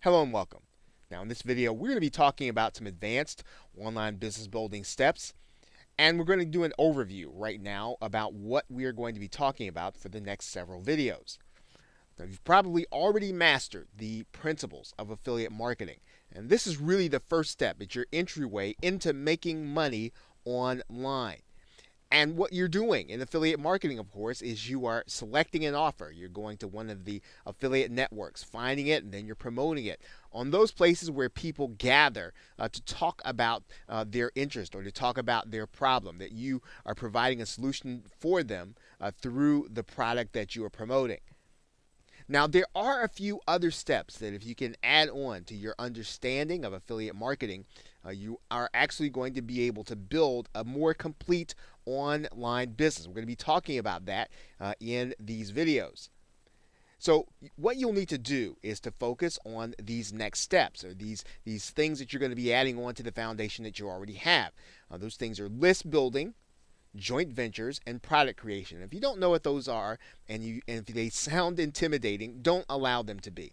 Hello and welcome. Now in this video we're going to be talking about some advanced online business building steps, and we're going to do an overview right now about what we are going to be talking about for the next several videos. Now you've probably already mastered the principles of affiliate marketing, and this is really the first step. It's your entryway into making money online. And what you're doing in affiliate marketing, of course, is you are selecting an offer. You're going to one of the affiliate networks, finding it, and then you're promoting it on those places where people gather to talk about their interest or to talk about their problem, that you are providing a solution for them through the product that you are promoting. Now, there are a few other steps that if you can add on to your understanding of affiliate marketing, you are actually going to be able to build a more complete online business. We're going to be talking about that in these videos. So what you'll need to do is to focus on these next steps, or these things that you're going to be adding on to the foundation that you already have. Those things are list building, joint ventures, and product creation. If you don't know what those are and if they sound intimidating, don't allow them to be.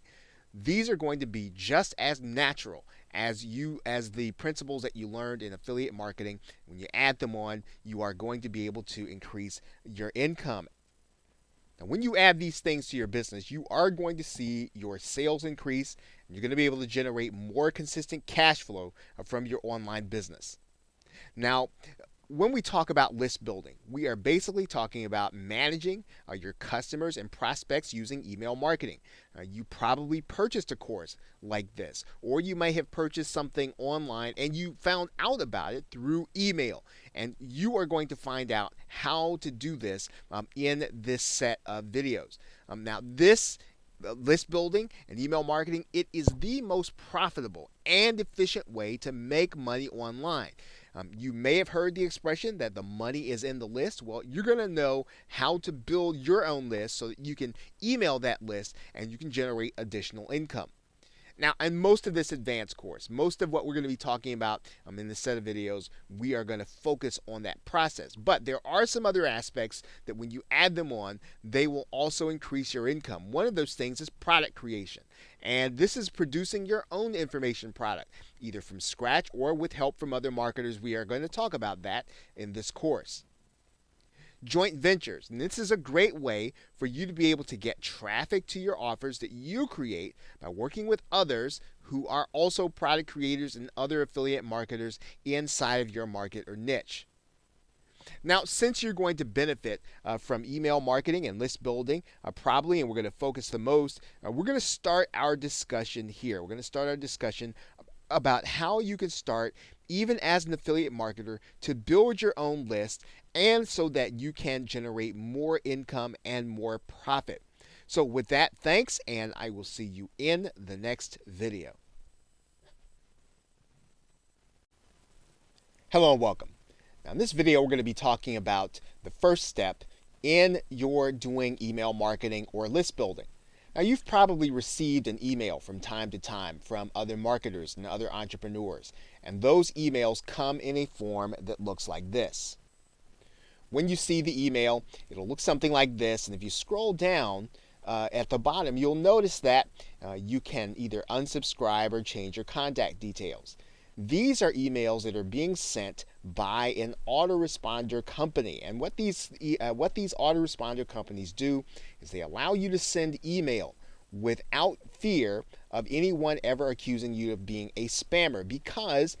These are going to be just as natural as the principles that you learned in affiliate marketing. When you add them on, you are going to be able to increase your income. Now, when you add these things to your business, you are going to see your sales increase, and you're going to be able to generate more consistent cash flow from your online business. Now, when we talk about list building, we are basically talking about managing your customers and prospects using email marketing. You probably purchased a course like this, or you may have purchased something online and you found out about it through email. And you are going to find out how to do this in this set of videos. Now, this list building and email marketing, it is the most profitable and efficient way to make money online. You may have heard the expression that the money is in the list. Well, you're going to know how to build your own list so that you can email that list and you can generate additional income. Now, in most of this advanced course, most of what we're going to be talking about in this set of videos, we are going to focus on that process. But there are some other aspects that when you add them on, they will also increase your income. One of those things is product creation. And this is producing your own information product, either from scratch or with help from other marketers. We are going to talk about that in this course. Joint ventures. And this is a great way for you to be able to get traffic to your offers that you create by working with others who are also product creators and other affiliate marketers inside of your market or niche. Now, since you're going to benefit from email marketing and list building, probably, and we're going to focus the most, we're going to start our discussion here. We're going to start our discussion about how you can start, even as an affiliate marketer, to build your own list and so that you can generate more income and more profit. So with that, thanks, and I will see you in the next video. Hello and welcome. Now in this video, we're going to be talking about the first step in your doing email marketing or list building. Now, you've probably received an email from time to time from other marketers and other entrepreneurs, and those emails come in a form that looks like this. When you see the email, it'll look something like this, and if you scroll down at the bottom, you'll notice that you can either unsubscribe or change your contact details. These are emails that are being sent by an autoresponder company. And what these autoresponder companies do is they allow you to send email without fear of anyone ever accusing you of being a spammer, because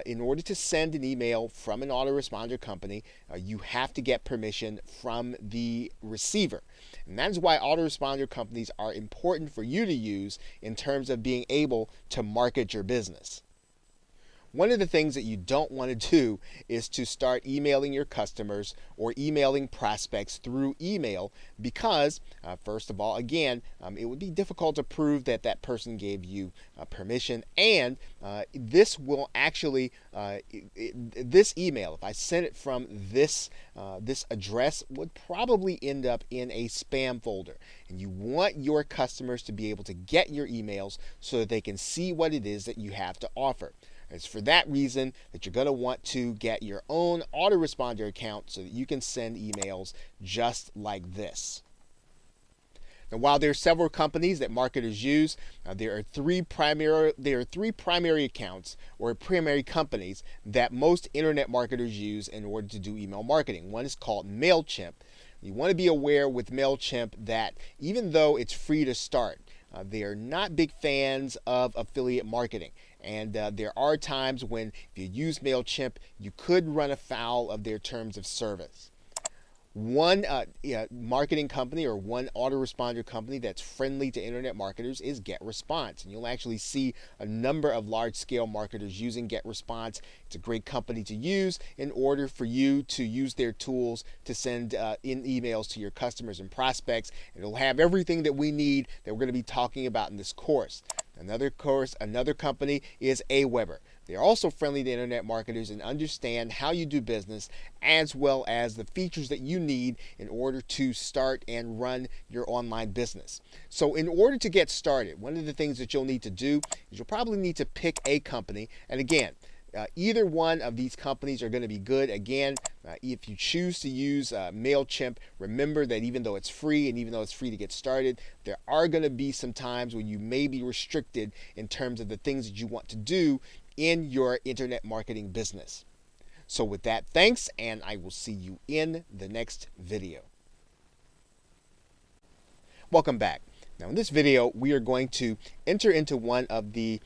in order to send an email from an autoresponder company, you have to get permission from the receiver. And that is why autoresponder companies are important for you to use in terms of being able to market your business. One of the things that you don't want to do is to start emailing your customers or emailing prospects through email, because first of all, again, it would be difficult to prove that that person gave you permission, and this will actually, this email, if I send it from this address, would probably end up in a spam folder. And you want your customers to be able to get your emails so that they can see what it is that you have to offer. It's for that reason that you're going to want to get your own autoresponder account so that you can send emails just like this. And while there are several companies that marketers use, there are three primary accounts or primary companies that most internet marketers use in order to do email marketing. One is called MailChimp. You want to be aware with MailChimp that even though it's free to start, they are not big fans of affiliate marketing. And there are times when if you use MailChimp, you could run afoul of their terms of service. One marketing company or one autoresponder company that's friendly to internet marketers is GetResponse. And you'll actually see a number of large-scale marketers using GetResponse. It's a great company to use in order for you to use their tools to send in emails to your customers and prospects. And it'll have everything that we need that we're going to be talking about in this course. Another company is Aweber. They're also friendly to internet marketers and understand how you do business as well as the features that you need in order to start and run your online business. So in order to get started, one of the things that you'll need to do is you'll probably need to pick a company. And again, either one of these companies are going to be good. Again, if you choose to use MailChimp, remember that even though it's free and even though it's free to get started, there are going to be some times when you may be restricted in terms of the things that you want to do in your internet marketing business. So with that, thanks, and I will see you in the next video. Welcome back. Now in this video, we are going to enter into one of the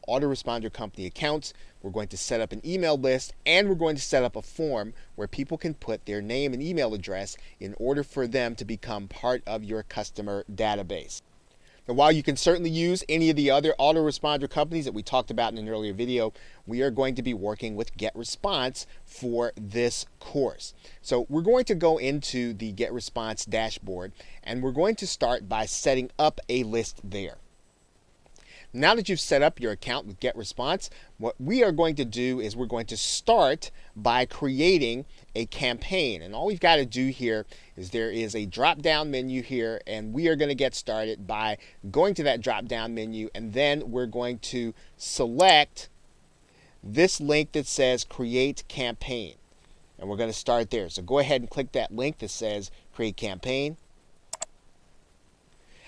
autoresponder company accounts. We're going to set up an email list, and we're going to set up a form where people can put their name and email address in order for them to become part of your customer database. Now, while you can certainly use any of the other autoresponder companies that we talked about in an earlier video, we are going to be working with GetResponse for this course. So we're going to go into the GetResponse dashboard, and we're going to start by setting up a list there. Now that you've set up your account with GetResponse, what we are going to do is we're going to start by creating a campaign. And all we've got to do here is there is a drop-down menu here, and we are going to get started by going to that drop-down menu, and then we're going to select this link that says Create Campaign. And we're going to start there. So go ahead and click that link that says Create Campaign.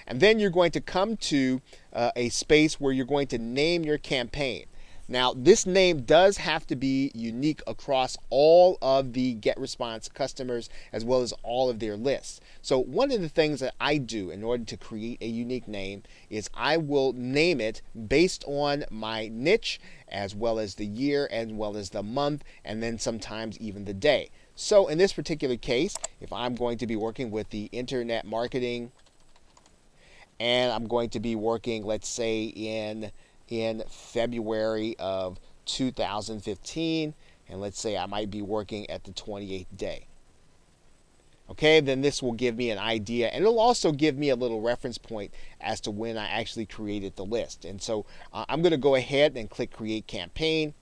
And then you're going to come to a space where you're going to name your campaign. Now, this name does have to be unique across all of the GetResponse customers as well as all of their lists. So one of the things that I do in order to create a unique name is I will name it based on my niche as well as the year as well as the month and then sometimes even the day. So in this particular case, if I'm going to be working with the internet marketing and I'm going to be working, let's say, in February of 2015, and let's say I might be working at the 28th day. Okay, then this will give me an idea, and it'll also give me a little reference point as to when I actually created the list. And so I'm going to go ahead and click Create Campaign.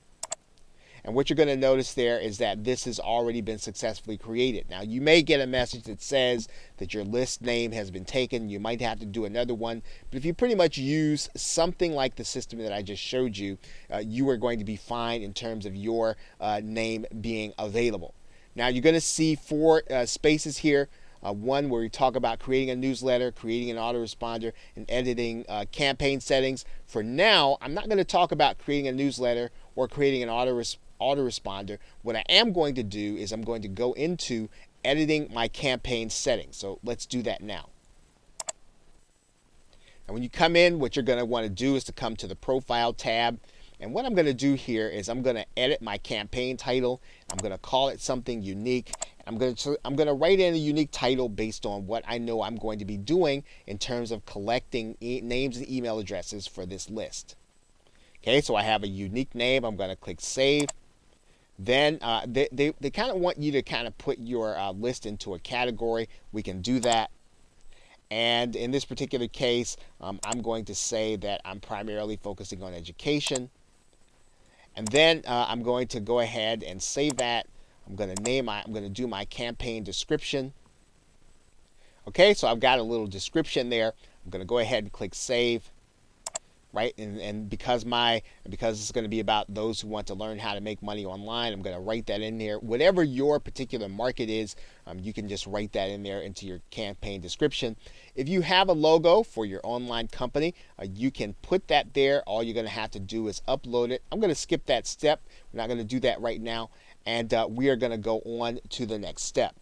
And what you're going to notice there is that this has already been successfully created. Now, you may get a message that says that your list name has been taken. You might have to do another one. But if you pretty much use something like the system that I just showed you, you are going to be fine in terms of your name being available. Now, you're going to see four spaces here. One where we talk about creating a newsletter, creating an autoresponder, and editing campaign settings. For now, I'm not going to talk about creating a newsletter or creating an autoresponder. What I am going to do is I'm going to go into editing my campaign settings. So let's do that now. And when you come in, what you're going to want to do is to come to the Profile tab. And what I'm going to do here is I'm going to edit my campaign title. I'm going to call it something unique. I'm going to write in a unique title based on what I know I'm going to be doing in terms of collecting names and email addresses for this list. Okay, so I have a unique name. I'm going to click Save. Then they kind of want you to kind of put your list into a category. We can do that. And in this particular case, I'm going to say that I'm primarily focusing on education. And then I'm going to go ahead and save that. I'm going to do my campaign description. Okay, so I've got a little description there. I'm going to go ahead and click Save. right? And because it's going to be about those who want to learn how to make money online, I'm going to write that in there. Whatever your particular market is, you can just write that in there into your campaign description. If you have a logo for your online company, you can put that there. All you're going to have to do is upload it. I'm going to skip that step. We're not going to do that right now, and we are going to go on to the next step.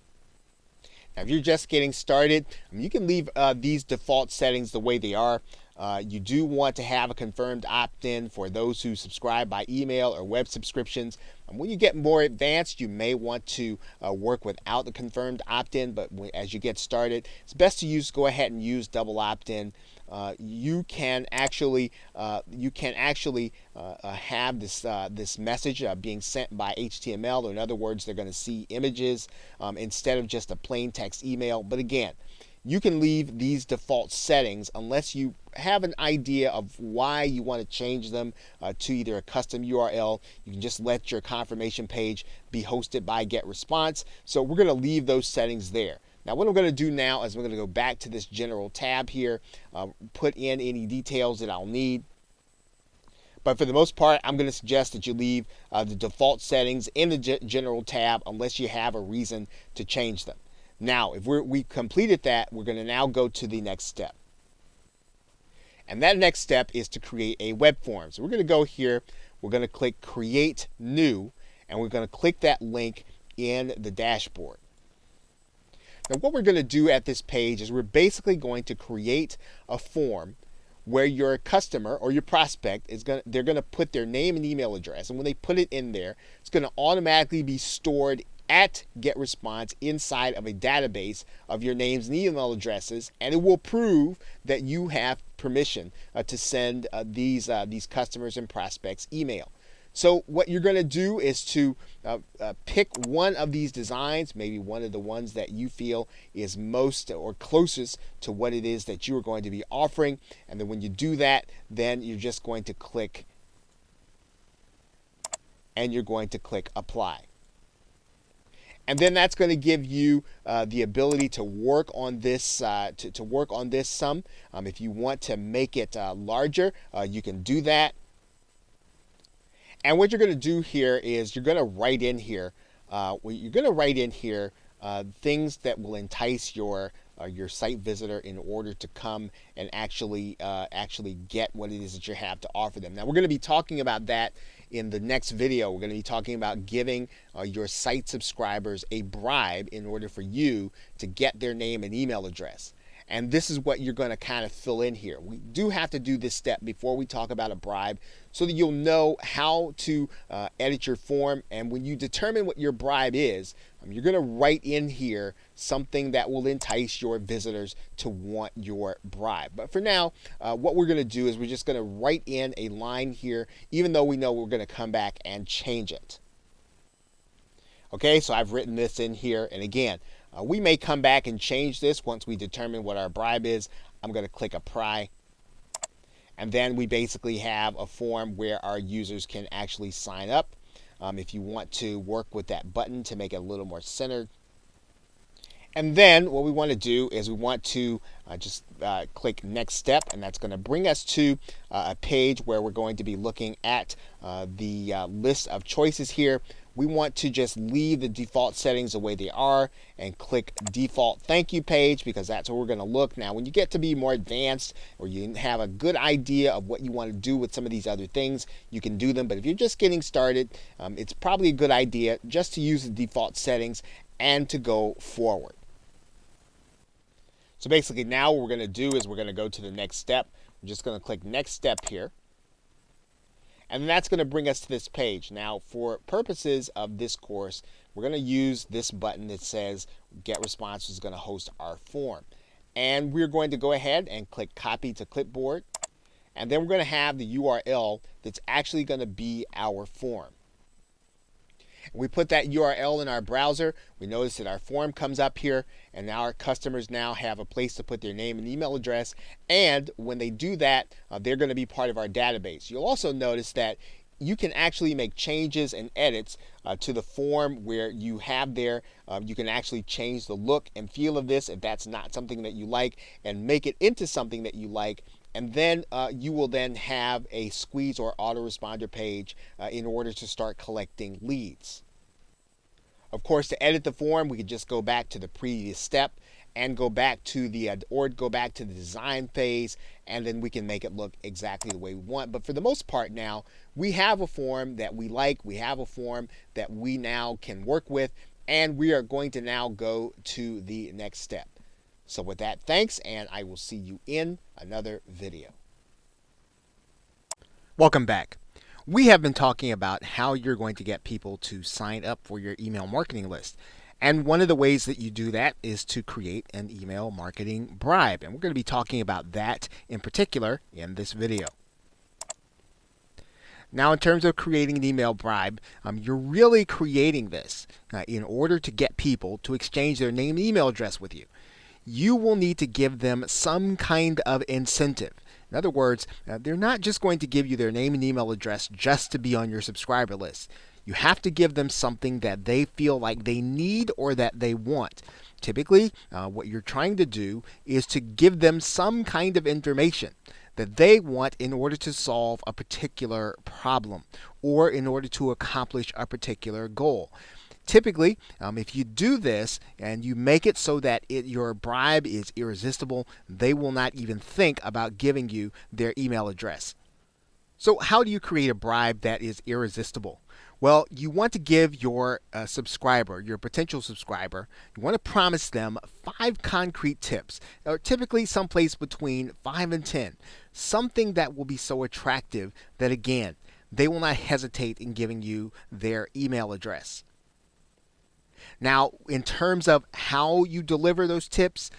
Now, if you're just getting started, you can leave these default settings the way they are. You do want to have a confirmed opt-in for those who subscribe by email or web subscriptions. When you get more advanced, you may want to work without the confirmed opt-in, but as you get started, it's best to go ahead and use double opt-in. You can actually have this message being sent by HTML, or in other words, they're going to see images instead of just a plain text email. But again, you can leave these default settings unless you have an idea of why you want to change them to either a custom URL. You can just let your confirmation page be hosted by GetResponse. So we're going to leave those settings there. Now, what I'm going to do now is I'm going to go back to this general tab here, put in any details that I'll need. But for the most part, I'm going to suggest that you leave the default settings in the general tab unless you have a reason to change them. Now, if we completed that, we're going to now go to the next step. And that next step is to create a web form. So we're going to go here, we're going to click Create New, and we're going to click that link in the dashboard. Now, what we're going to do at this page is we're basically going to create a form where your customer or your prospect they're going to put their name and email address, and when they put it in there, it's going to automatically be stored at GetResponse inside of a database of your names and email addresses, and it will prove that you have permission to send these customers and prospects email. So what you're going to do is to pick one of these designs, maybe one of the ones that you feel is most or closest to what it is that you are going to be offering. And then when you do that, then you're just going to click, and you're going to click Apply. And then that's going to give you the ability to work on this to work on this some. If you want to make it larger, you can do that. And what you're going to do here is you're going to write in here. Things that will entice your site visitor in order to come and actually get what it is that you have to offer them. Now, we're going to be talking about that in the next video. We're going to be talking about giving your site subscribers a bribe in order for you to get their name and email address. And this is what you're going to kind of fill in here. We do have to do this step before we talk about a bribe so that you'll know how to edit your form. And when you determine what your bribe is, you're going to write in here something that will entice your visitors to want your bribe. But for now, what we're going to do is we're just going to write in a line here, even though we know we're going to come back and change it. Okay, so I've written this in here. And again, we may come back and change this once we determine what our bribe is. I'm going to click Apply. And then we basically have a form where our users can actually sign up. If you want to work with that button to make it a little more centered. And then what we want to do is we want to just click Next Step, and that's going to bring us to a page where we're going to be looking at the list of choices here. We want to just leave the default settings the way they are and click Default Thank You Page, because that's where we're going to look. Now, when you get to be more advanced or you have a good idea of what you want to do with some of these other things, you can do them. But if you're just getting started, it's probably a good idea just to use the default settings and to go forward. So basically now what we're going to do is we're going to go to the next step. We're just going to click Next Step here. And that's going to bring us to this page. Now, for purposes of this course, we're going to use this button that says GetResponse is going to host our form. And we're going to go ahead and click Copy to Clipboard. And then we're going to have the URL that's actually going to be our form. We put that URL in our browser. We notice that our form comes up here, and now our customers now have a place to put their name and email address. And when they do that, they're going to be part of our database. You'll also notice that you can actually make changes and edits to the form where you have there. You can actually change the look and feel of this if that's not something that you like, and make it into something that you like. and then you will then have a squeeze or autoresponder page in order to start collecting leads. Of course, to edit the form, we could just go back to the previous step and go back to the design phase, and then we can make it look exactly the way we want. But for the most part now, we have a form that we like, we have a form that we now can work with, and we are going to now go to the next step. So with that, thanks, and I will see you in another video. Welcome back. We have been talking about how you're going to get people to sign up for your email marketing list. And one of the ways that you do that is to create an email marketing bribe. And we're going to be talking about that in particular in this video. Now, in terms of creating an email bribe, you're really creating this in order to get people to exchange their name and email address with you. You will need to give them some kind of incentive. In other words, they're not just going to give you their name and email address just to be on your subscriber list. You have to give them something that they feel like they need or that they want. Typically, what you're trying to do is to give them some kind of information that they want in order to solve a particular problem or in order to accomplish a particular goal. Typically, if you do this and you make it so that your bribe is irresistible, they will not even think about giving you their email address. So how do you create a bribe that is irresistible? Well, you want to give your subscriber, your potential subscriber, you want to promise them 5 concrete tips, or typically someplace between 5 and 10, something that will be so attractive that, again, they will not hesitate in giving you their email address. Now, in terms of how you deliver those tips,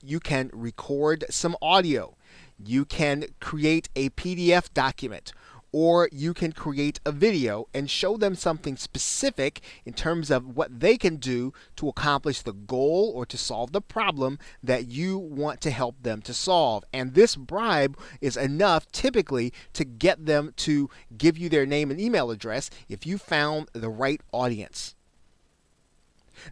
you can record some audio. You can create a PDF document, or you can create a video and show them something specific in terms of what they can do to accomplish the goal or to solve the problem that you want to help them to solve. And this bribe is enough typically to get them to give you their name and email address if you found the right audience.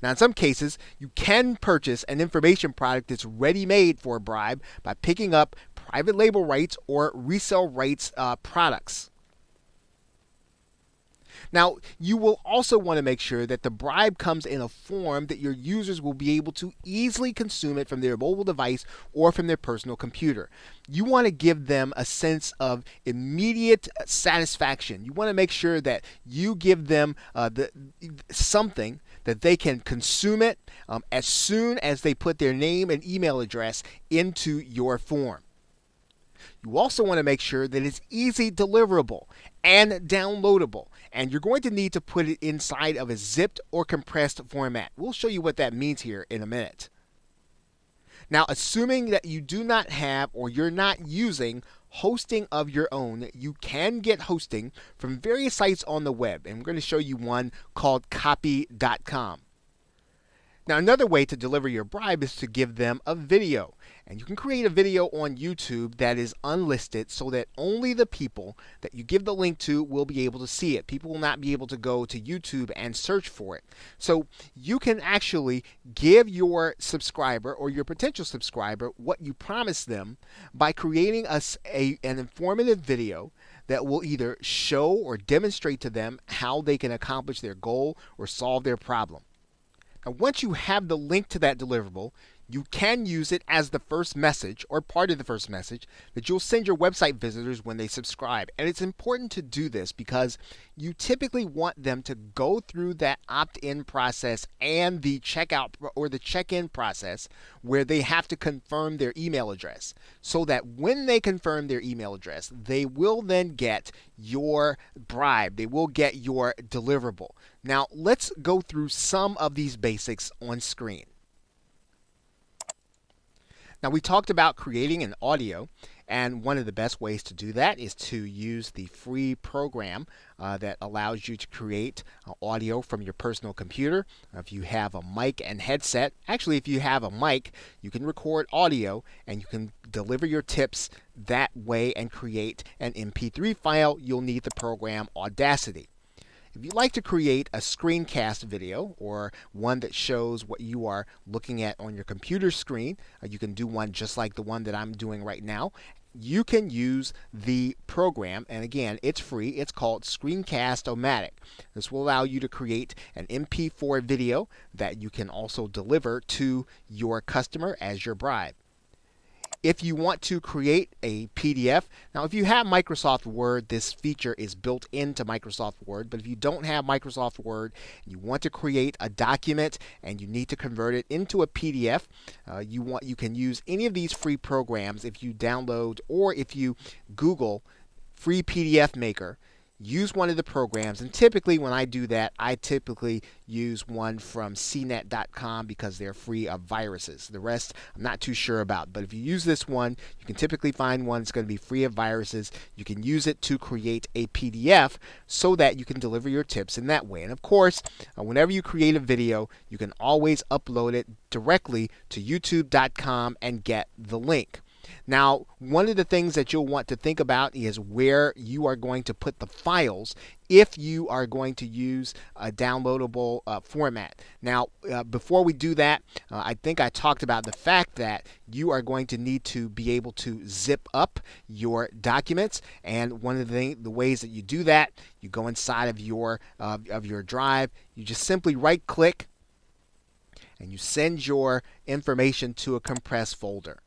Now, in some cases, you can purchase an information product that's ready-made for a bribe by picking up private label rights or resale rights products. Now, you will also want to make sure that the bribe comes in a form that your users will be able to easily consume it from their mobile device or from their personal computer. You want to give them a sense of immediate satisfaction. You want to make sure that you give them something that they can consume it as soon as they put their name and email address into your form. You also want to make sure that it's easy deliverable and downloadable, and you're going to need to put it inside of a zipped or compressed format. We'll show you what that means here in a minute. Now, assuming that you do not have or you're not using hosting of your own, you can get hosting from various sites on the web, and we're going to show you one called copy.com. Now, another way to deliver your bribe is to give them a video. And you can create a video on YouTube that is unlisted so that only the people that you give the link to will be able to see it. People will not be able to go to YouTube and search for it. So you can actually give your subscriber or your potential subscriber what you promised them by creating an informative video that will either show or demonstrate to them how they can accomplish their goal or solve their problem. Now, once you have the link to that deliverable, you can use it as the first message or part of the first message that you'll send your website visitors when they subscribe. And it's important to do this because you typically want them to go through that opt-in process and the checkout or the check-in process where they have to confirm their email address, so that when they confirm their email address, they will then get your bribe. They will get your deliverable. Now, let's go through some of these basics on screen. Now, we talked about creating an audio, and one of the best ways to do that is to use the free program that allows you to create audio from your personal computer. If you have a mic and headset, actually if you have a mic, you can record audio and you can deliver your tips that way and create an MP3 file. You'll need the program Audacity. If you'd like to create a screencast video or one that shows what you are looking at on your computer screen, you can do one just like the one that I'm doing right now. you can use the program, and again, it's free. It's called Screencast-O-Matic. This will allow you to create an MP4 video that you can also deliver to your customer as your bribe. If you want to create a PDF, now if you have Microsoft Word, this feature is built into Microsoft Word, but if you don't have Microsoft Word, you want to create a document and you need to convert it into a PDF, you can use any of these free programs if you download or if you Google free PDF maker. Use one of the programs, and typically when I do that, I typically use one from cnet.com because they're free of viruses. The rest I'm not too sure about, but if you use this one, you can typically find one that's going to be free of viruses. You can use it to create a PDF so that you can deliver your tips in that way. And of course, whenever you create a video, you can always upload it directly to youtube.com and get the link. Now, one of the things that you'll want to think about is where you are going to put the files if you are going to use a downloadable format. Now, before we do that, I think I talked about the fact that you are going to need to be able to zip up your documents, and one of the ways that you do that, you go inside of your drive, you just simply right-click, and you send your information to a compressed folder.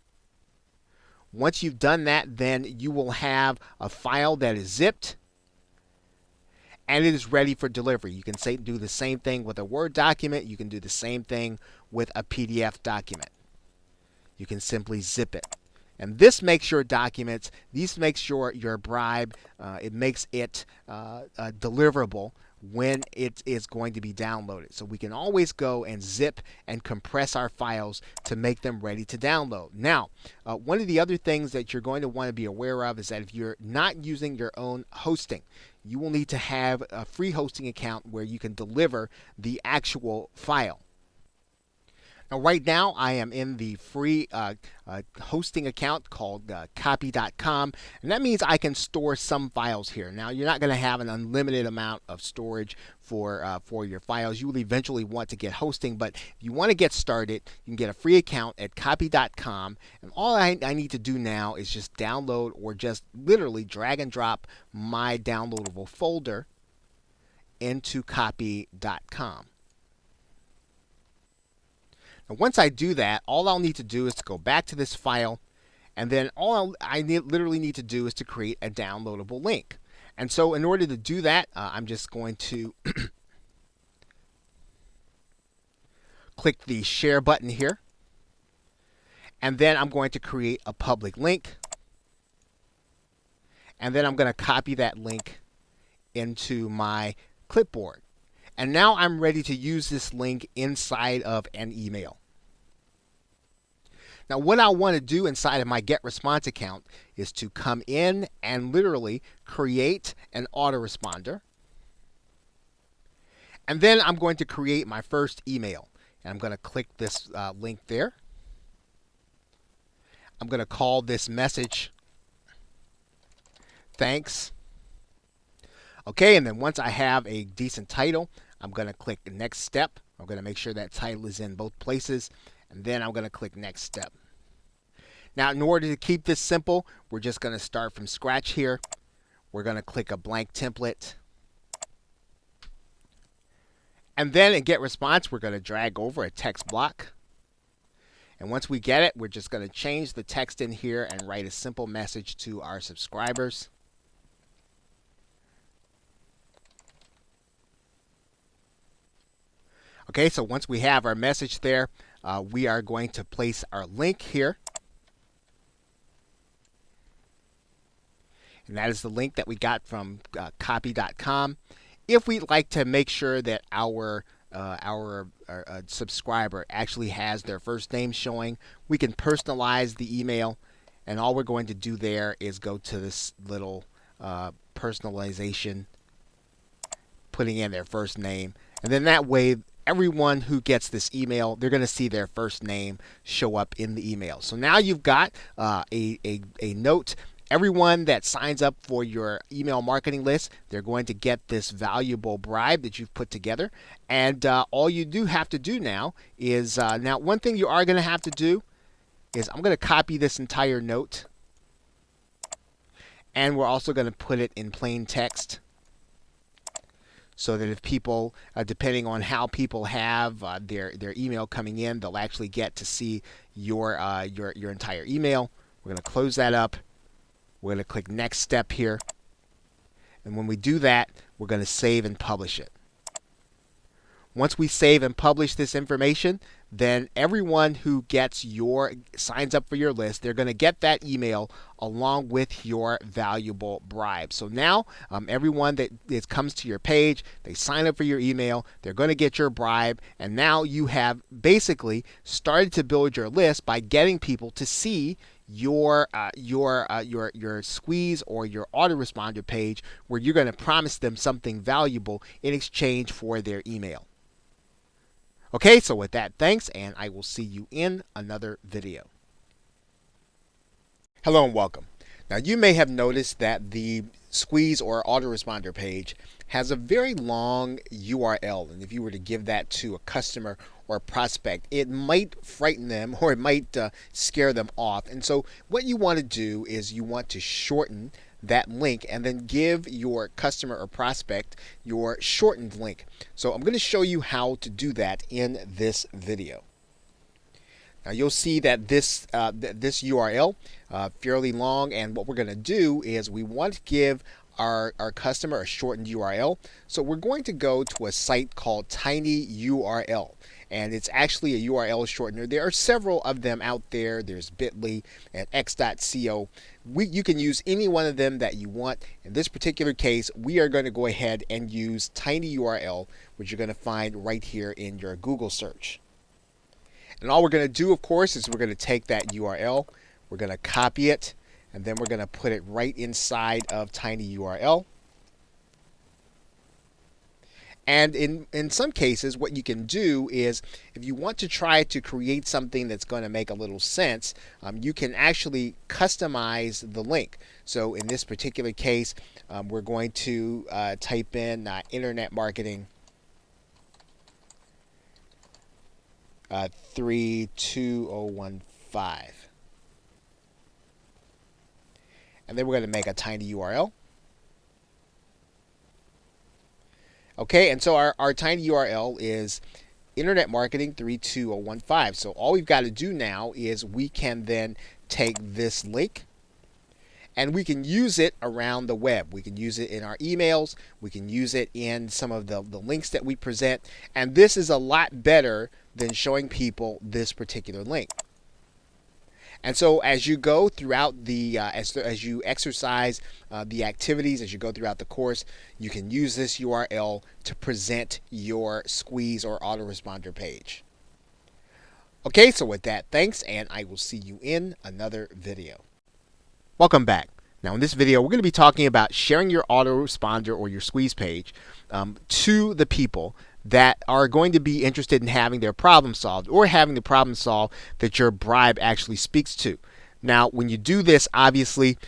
Once you've done that, then you will have a file that is zipped and it is ready for delivery. You can do the same thing with a Word document. You can do the same thing with a PDF document. You can simply zip it. And this makes your documents, these makes your bribe, it makes it deliverable when it is going to be downloaded. So we can always go and zip and compress our files to make them ready to download. Now, one of the other things that you're going to want to be aware of is that if you're not using your own hosting, you will need to have a free hosting account where you can deliver the actual file. Now, right now, I am in the free hosting account called copy.com, and that means I can store some files here. Now, you're not going to have an unlimited amount of storage for your files. You will eventually want to get hosting, but if you want to get started, you can get a free account at copy.com, and all I need to do now is just download or just literally drag and drop my downloadable folder into copy.com. Now, once I do that, all I'll need to do is to go back to this file, and then all I literally need to do is to create a downloadable link. And so in order to do that, I'm just going to click the share button here, and then I'm going to create a public link, and then I'm going to copy that link into my clipboard. And now I'm ready to use this link inside of an email. Now, what I want to do inside of my GetResponse account is to come in and literally create an autoresponder. And then I'm going to create my first email. And I'm going to click this link there. I'm going to call this message "Thanks." Okay, and then once I have a decent title, I'm going to click the next step. I'm going to make sure that title is in both places, and then I'm going to click next step. Now, in order to keep this simple, we're just going to start from scratch here. We're going to click a blank template. And then in GetResponse, we're going to drag over a text block. And once we get it, we're just going to change the text in here and write a simple message to our subscribers. Okay, so once we have our message there, we are going to place our link here. And that is the link that we got from copy.com. If we'd like to make sure that our subscriber actually has their first name showing, we can personalize the email. And all we're going to do there is go to this little personalization, putting in their first name. And then that way, everyone who gets this email, they're going to see their first name show up in the email. So now you've got a note. Everyone that signs up for your email marketing list, they're going to get this valuable bribe that you've put together. And all you do have to do now is, now one thing you are going to have to do is I'm going to copy this entire note. And we're also going to put it in plain text, so that if people, depending on how people have their email coming in, they'll actually get to see your entire email. We're going to close that up. We're going to click Next Step here. And when we do that, we're going to save and publish it. Once we save and publish this information, then everyone who signs up for your list, they're going to get that email along with your valuable bribe. So now everyone that comes to your page, they sign up for your email, they're going to get your bribe, and now you have basically started to build your list by getting people to see your squeeze or your autoresponder page, where you're going to promise them something valuable in exchange for their email. Okay, so with that, thanks, and I will see you in another video. Hello and welcome. Now, you may have noticed that the squeeze or autoresponder page has a very long URL, and if you were to give that to a customer or a prospect, it might frighten them or it might scare them off. And so what you want to do is you want to shorten that link and then give your customer or prospect your shortened link. So I'm going to show you how to do that in this video. Now you'll see that this URL fairly long, and what we're going to do is we want to give our customer a shortened URL. So we're going to go to a site called TinyURL, and it's actually a URL shortener. There are several of them out there. There's Bitly and X.co. You can use any one of them that you want. In this particular case, we are going to go ahead and use TinyURL, which you're going to find right here in your Google search. And all we're going to do, of course, is we're going to take that URL, we're going to copy it, and then we're going to put it right inside of TinyURL. And in some cases, what you can do is, if you want to try to create something that's going to make a little sense, you can actually customize the link. So in this particular case, we're going to type in internet marketing 32015. And then we're going to make a TinyURL. Okay, and so our TinyURL is internet marketing 32015. So all we've got to do now is we can then take this link and we can use it around the web. We can use it in our emails. We can use it in some of the links that we present. And this is a lot better than showing people this particular link. And so as you go throughout the, as you exercise the activities, as you go throughout the course, you can use this URL to present your squeeze or autoresponder page. Okay, so with that, thanks, and I will see you in another video. Welcome back. Now in this video, we're going to be talking about sharing your autoresponder or your squeeze page to the people that are going to be interested in having their problem solved, or having the problem solved that your bribe actually speaks to. Now, when you do this, obviously,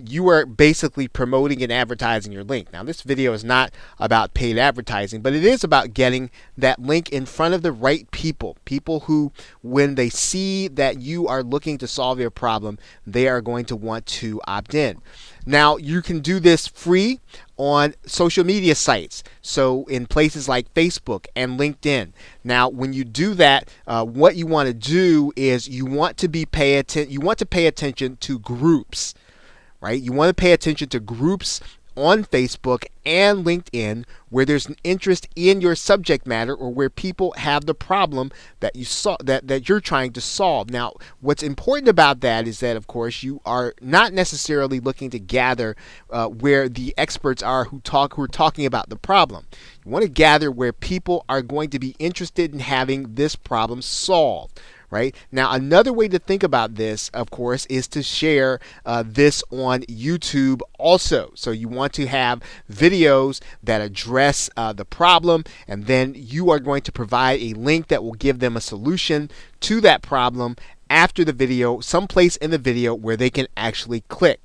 you are basically promoting and advertising your link. Now, this video is not about paid advertising, but it is about getting that link in front of the right people. People who, when they see that you are looking to solve their problem, they are going to want to opt in. Now, you can do this free on social media sites, so in places like Facebook and LinkedIn. Now, when you do that, what you want to do is you want to pay attention to groups, right? You want to pay attention to groups on Facebook and LinkedIn where there's an interest in your subject matter, or where people have the problem that you're trying to solve. Now, what's important about that is that, of course, you are not necessarily looking to gather where the experts are who are talking about the problem. You want to gather where people are going to be interested in having this problem solved. Right? Now, another way to think about this, of course, is to share this on YouTube also. So you want to have videos that address the problem, and then you are going to provide a link that will give them a solution to that problem after the video, someplace in the video where they can actually click.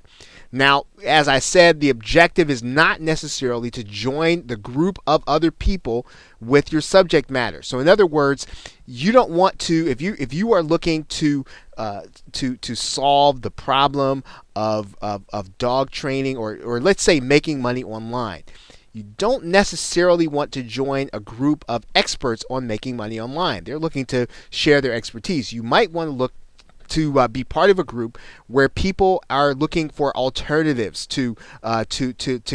Now, as I said, the objective is not necessarily to join the group of other people with your subject matter. So, in other words, you don't want to, if you are looking to solve the problem of dog training, or let's say making money online, you don't necessarily want to join a group of experts on making money online. They're looking to share their expertise. You might want to look to be part of a group where people are looking for alternatives to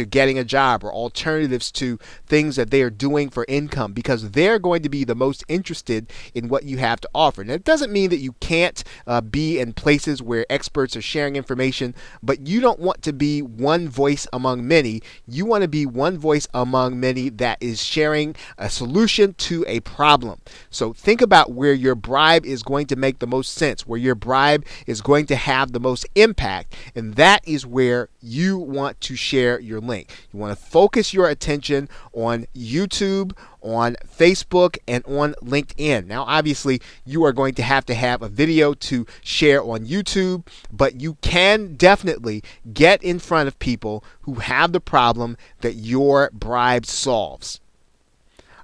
getting a job, or alternatives to things that they are doing for income, because they're going to be the most interested in what you have to offer. Now, it doesn't mean that you can't be in places where experts are sharing information, but you don't want to be one voice among many. You want to be one voice among many that is sharing a solution to a problem. So think about where your bribe is going to make the most sense, where your bribe is going to have the most impact, and that is where you want to share your link. You want to focus your attention on YouTube, on Facebook, and on LinkedIn. Now, obviously, you are going to have a video to share on YouTube, but you can definitely get in front of people who have the problem that your bribe solves.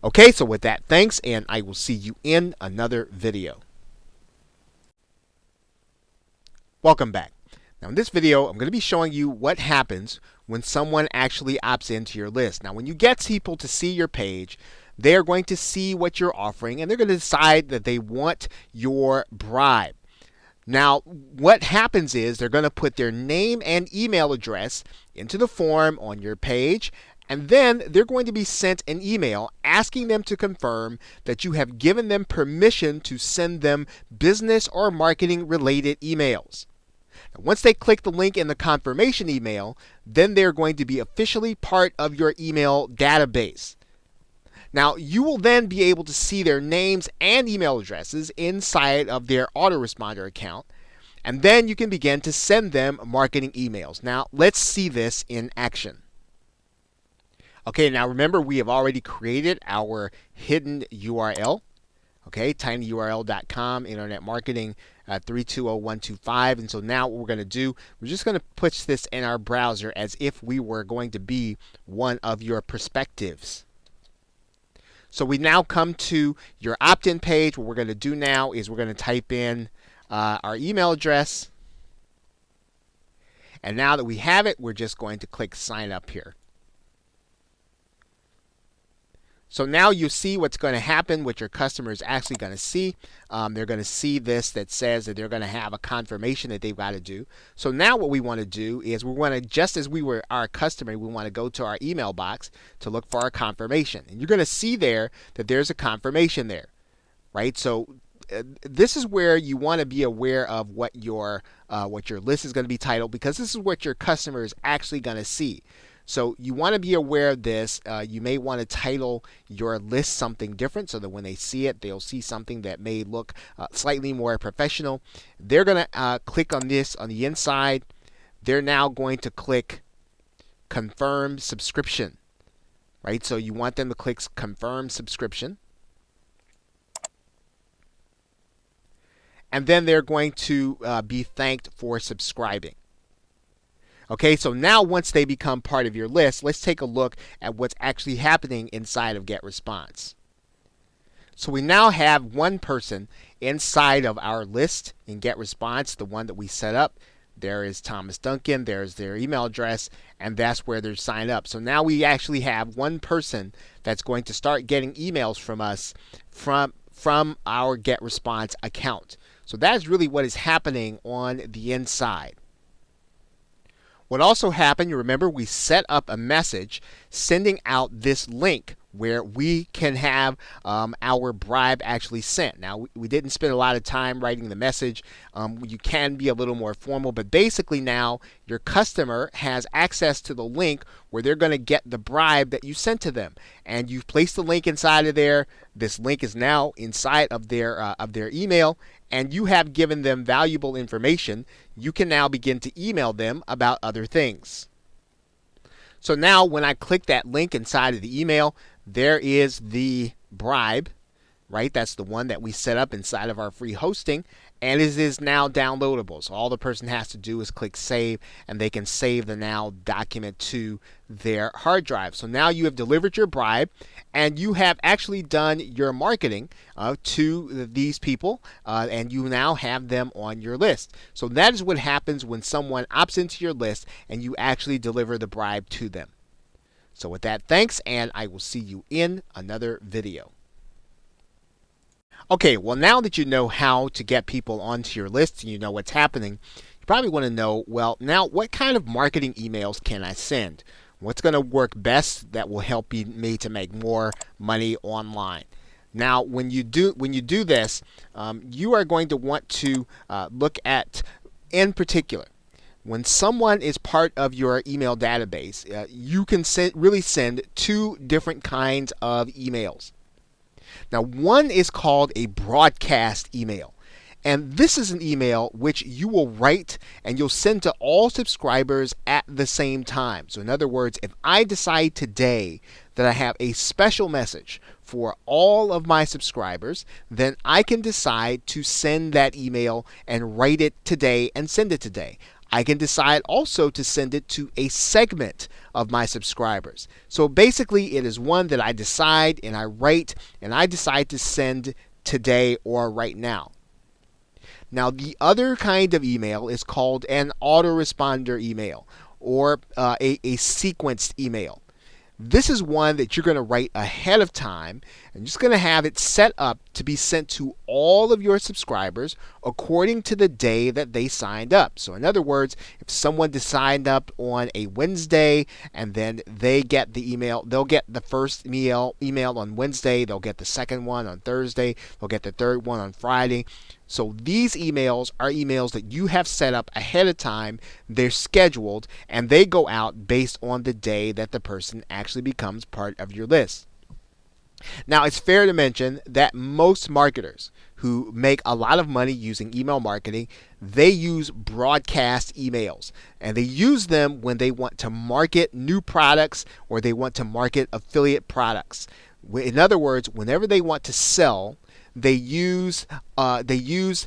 Okay, so with that, thanks, and I will see you in another video. Welcome back. Now in this video, I'm going to be showing you what happens when someone actually opts into your list. Now when you get people to see your page, they're going to see what you're offering, and they're going to decide that they want your bribe. Now what happens is they're going to put their name and email address into the form on your page, and then they're going to be sent an email asking them to confirm that you have given them permission to send them business or marketing related emails. Now, once they click the link in the confirmation email, then they're going to be officially part of your email database. Now, you will then be able to see their names and email addresses inside of their autoresponder account, and then you can begin to send them marketing emails. Now, let's see this in action. Okay, now remember, we have already created our hidden URL. Okay, tinyurl.com, internet marketing 320125. And so now what we're going to do, we're just going to push this in our browser as if we were going to be one of your perspectives. So we now come to your opt-in page. What we're going to do now is we're going to type in our email address. And now that we have it, we're just going to click sign up here. So now you see what's going to happen, what your customer is actually going to see. They're going to see this that says that they're going to have a confirmation that they've got to do. So now what we want to do is we want to, just as we were our customer, we want to go to our email box to look for our confirmation. And you're going to see there that there's a confirmation there, right? So this is where you want to be aware of what your list is going to be titled, because this is what your customer is actually going to see. So you want to be aware of this. You may want to title your list something different so that when they see it, they'll see something that may look slightly more professional. They're going to click on this on the inside. They're now going to click confirm subscription, right? So you want them to click confirm subscription. And then they're going to be thanked for subscribing. Okay, so now once they become part of your list, let's take a look at what's actually happening inside of GetResponse. So we now have one person inside of our list in GetResponse, the one that we set up. There is Thomas Duncan, there's their email address, and that's where they're signed up. So now we actually have one person that's going to start getting emails from us from our GetResponse account. So that's really what is happening on the inside. What also happened, you remember, we set up a message sending out this link where we can have our bribe actually sent. Now, we didn't spend a lot of time writing the message. You can be a little more formal, but basically now your customer has access to the link where they're going to get the bribe that you sent to them. And you've placed the link inside of there. This link is now inside of their email, and you have given them valuable information. You can now begin to email them about other things. So now when I click that link inside of the email, there is the bribe, right? That's the one that we set up inside of our free hosting. and it is now downloadable. So all the person has to do is click save, and they can save the now document to their hard drive. So now you have delivered your bribe, and you have actually done your marketing to these people, and you now have them on your list. So that is what happens when someone opts into your list and you actually deliver the bribe to them. So with that, thanks, and I will see you in another video. Okay, well, now that you know how to get people onto your list and you know what's happening, you probably want to know, well, now what kind of marketing emails can I send? What's going to work best that will help me to make more money online? Now, when you do this, you are going to want to look at, in particular, when someone is part of your email database, you can really send two different kinds of emails. Now, one is called a broadcast email. And this is an email which you will write and you'll send to all subscribers at the same time. So in other words, if I decide today that I have a special message for all of my subscribers, then I can decide to send that email and write it today and send it today. I can decide also to send it to a segment of my subscribers. So basically, it is one that I decide and I write and I decide to send today or right now. Now, the other kind of email is called an autoresponder email or a sequenced email. This is one that you're going to write ahead of time and just going to have it set up to be sent to all of your subscribers according to the day that they signed up. So in other words, if someone signed up on a Wednesday and then they get the email, they'll get the first email on Wednesday, they'll get the second one on Thursday, they'll get the third one on Friday. So these emails are emails that you have set up ahead of time. They're scheduled and they go out based on the day that the person actually becomes part of your list. Now, it's fair to mention that most marketers who make a lot of money using email marketing, they use broadcast emails. And they use them when they want to market new products or they want to market affiliate products. In other words, whenever they want to sell, they use broadcast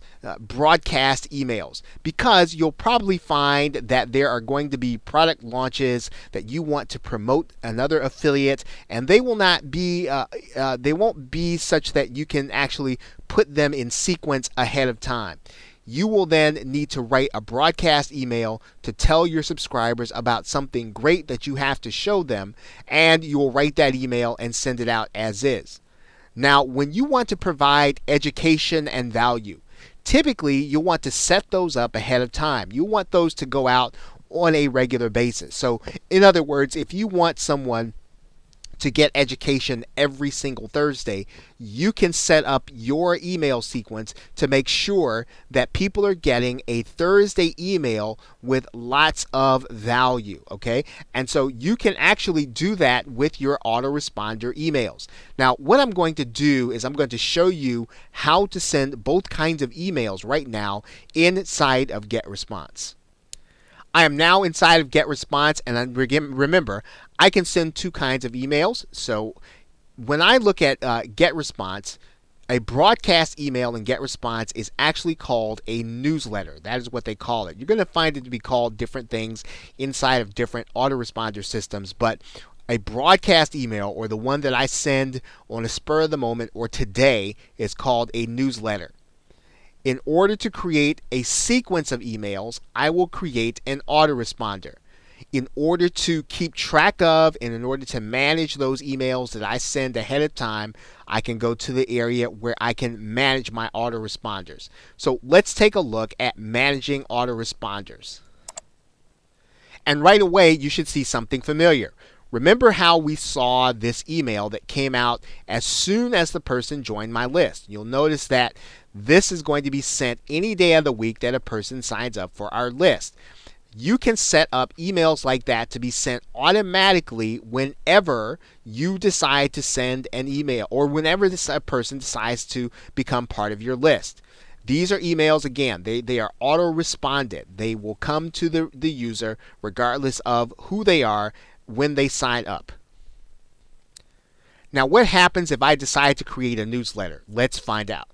emails, because you'll probably find that there are going to be product launches that you want to promote another affiliate, and they will not be they won't be such that you can actually put them in sequence ahead of time. You will then need to write a broadcast email to tell your subscribers about something great that you have to show them, and you will write that email and send it out as is. Now, when you want to provide education and value, typically you'll want to set those up ahead of time. You want those to go out on a regular basis. So, in other words, if you want someone to get education every single Thursday, you can set up your email sequence to make sure that people are getting a Thursday email with lots of value, okay? And so you can actually do that with your autoresponder emails. Now, what I'm going to do is I'm going to show you how to send both kinds of emails right now inside of GetResponse. I am now inside of GetResponse, and remember, I can send two kinds of emails. So when I look at GetResponse, a broadcast email in GetResponse is actually called a newsletter. That is what they call it. You're going to find it to be called different things inside of different autoresponder systems, but a broadcast email, or the one that I send on a spur of the moment or today, is called a newsletter. In order to create a sequence of emails, I will create an autoresponder. In order to keep track of and in order to manage those emails that I send ahead of time, I can go to the area where I can manage my autoresponders. So let's take a look at managing autoresponders. And right away, you should see something familiar. Remember how we saw this email that came out as soon as the person joined my list. You'll notice that this is going to be sent any day of the week that a person signs up for our list. You can set up emails like that to be sent automatically whenever you decide to send an email or whenever this person decides to become part of your list. These are emails, again, they are auto-responded. They will come to the user regardless of who they are when they sign up. Now, what happens if I decide to create a newsletter? Let's find out.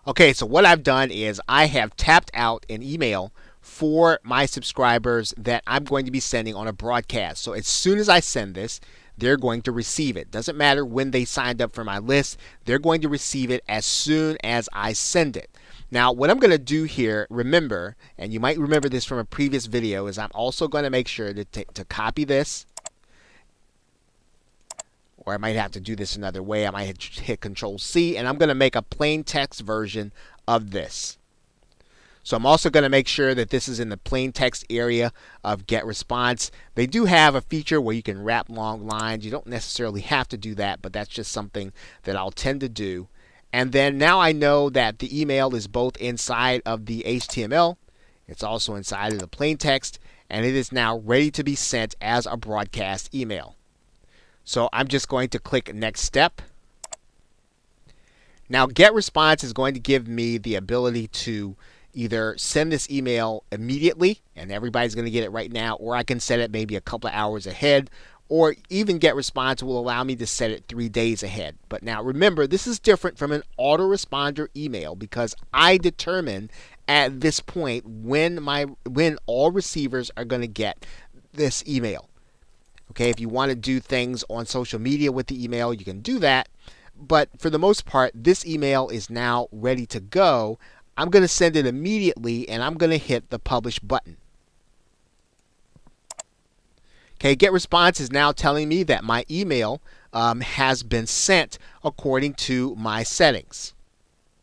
Okay, so what I've done is I have tapped out an email for my subscribers that I'm going to be sending on a broadcast. So as soon as I send this, they're going to receive it. Doesn't matter when they signed up for my list, they're going to receive it as soon as I send it. Now, what I'm going to do here, remember, and you might remember this from a previous video, is I'm also going to make sure to copy this, or I might have to do this another way. I might hit Control C, and I'm going to make a plain text version of this. So I'm also going to make sure that this is in the plain text area of Get Response. They do have a feature where you can wrap long lines. You don't necessarily have to do that, but that's just something that I'll tend to do. And then now I know that the email is both inside of the HTML, it's also inside of the plain text, and it is now ready to be sent as a broadcast email. So I'm just going to click Next Step. Now Get Response is going to give me the ability to either send this email immediately and everybody's going to get it right now, or I can set it maybe a couple of hours ahead, or even Get Response will allow me to set it 3 days ahead. But now remember, this is different from an autoresponder email because I determine at this point when all receivers are going to get this email. Okay, if you want to do things on social media with the email, you can do that. But for the most part, this email is now ready to go. I'm going to send it immediately, and I'm going to hit the Publish button. Okay, Get Response is now telling me that my email has been sent according to my settings.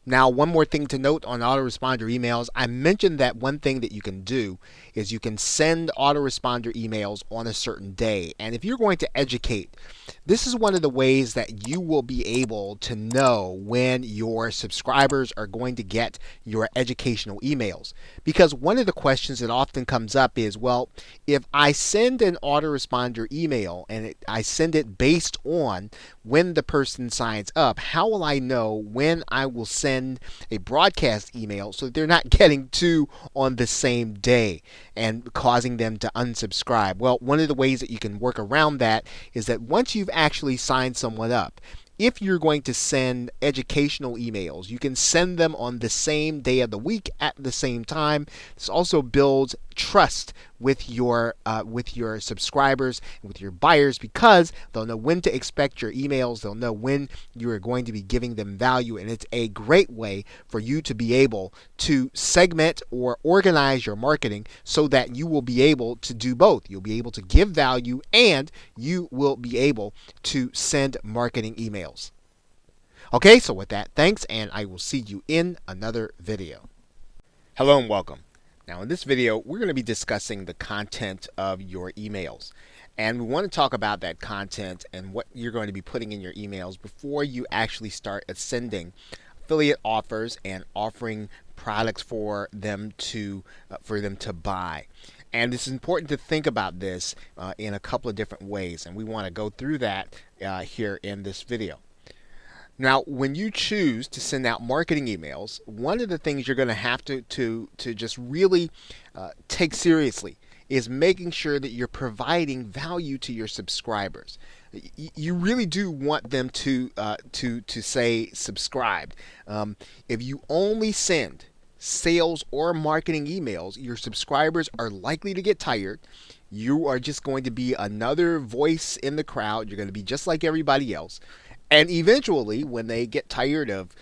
Now, one more thing to note on autoresponder emails. I mentioned that one thing that you can do is you can send autoresponder emails on a certain day. And if you're going to educate, this is one of the ways that you will be able to know when your subscribers are going to get your educational emails. Because one of the questions that often comes up is, well, if I send an autoresponder email and I send it based on when the person signs up, how will I know when I will send a broadcast email so that they're not getting two on the same day and causing them to unsubscribe? Well, one of the ways that you can work around that is that once you've actually signed someone up, if you're going to send educational emails, you can send them on the same day of the week at the same time. This also builds trust with your subscribers and with your buyers because they'll know when to expect your emails. They'll know when you are going to be giving them value, and it's a great way for you to be able to segment or organize your marketing so that you will be able to do both. You'll be able to give value and you will be able to send marketing emails. Okay, so with that, thanks, and I will see you in another video. Hello and welcome. Now in this video, we're going to be discussing the content of your emails. And we want to talk about that content and what you're going to be putting in your emails before you actually start sending affiliate offers and offering products for them to buy. And it's important to think about this in a couple of different ways, and we want to go through that here in this video. Now, when you choose to send out marketing emails, one of the things you're going to have to just really take seriously is making sure that you're providing value to your subscribers. You really do want them to say subscribed. If you only send sales or marketing emails, your subscribers are likely to get tired. You are just going to be another voice in the crowd. You're going to be just like everybody else. And eventually, when they get tired of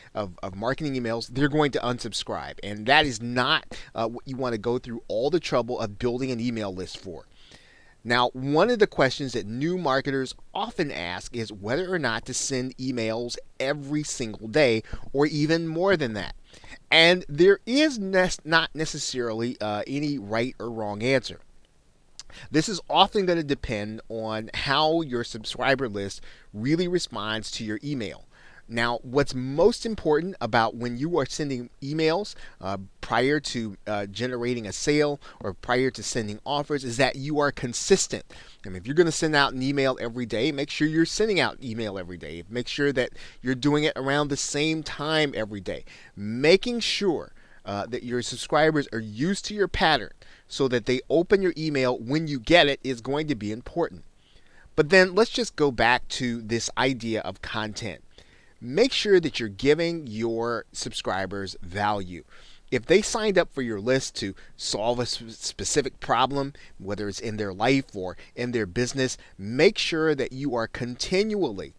marketing emails, they're going to unsubscribe. And that is not what you want to go through all the trouble of building an email list for. Now, one of the questions that new marketers often ask is whether or not to send emails every single day or even more than that. And there is not necessarily any right or wrong answer. This is often going to depend on how your subscriber list really responds to your email. Now, what's most important about when you are sending emails prior to generating a sale or prior to sending offers is that you are consistent. I mean, if you're going to send out an email every day, make sure you're sending out email every day. Make sure that you're doing it around the same time every day. Making sure that your subscribers are used to your pattern so that they open your email when you get it is going to be important. But then let's just go back to this idea of content. make sure that you're giving your subscribers value. If they signed up for your list to solve a specific problem, whether it's in their life or in their business, make sure that you are continually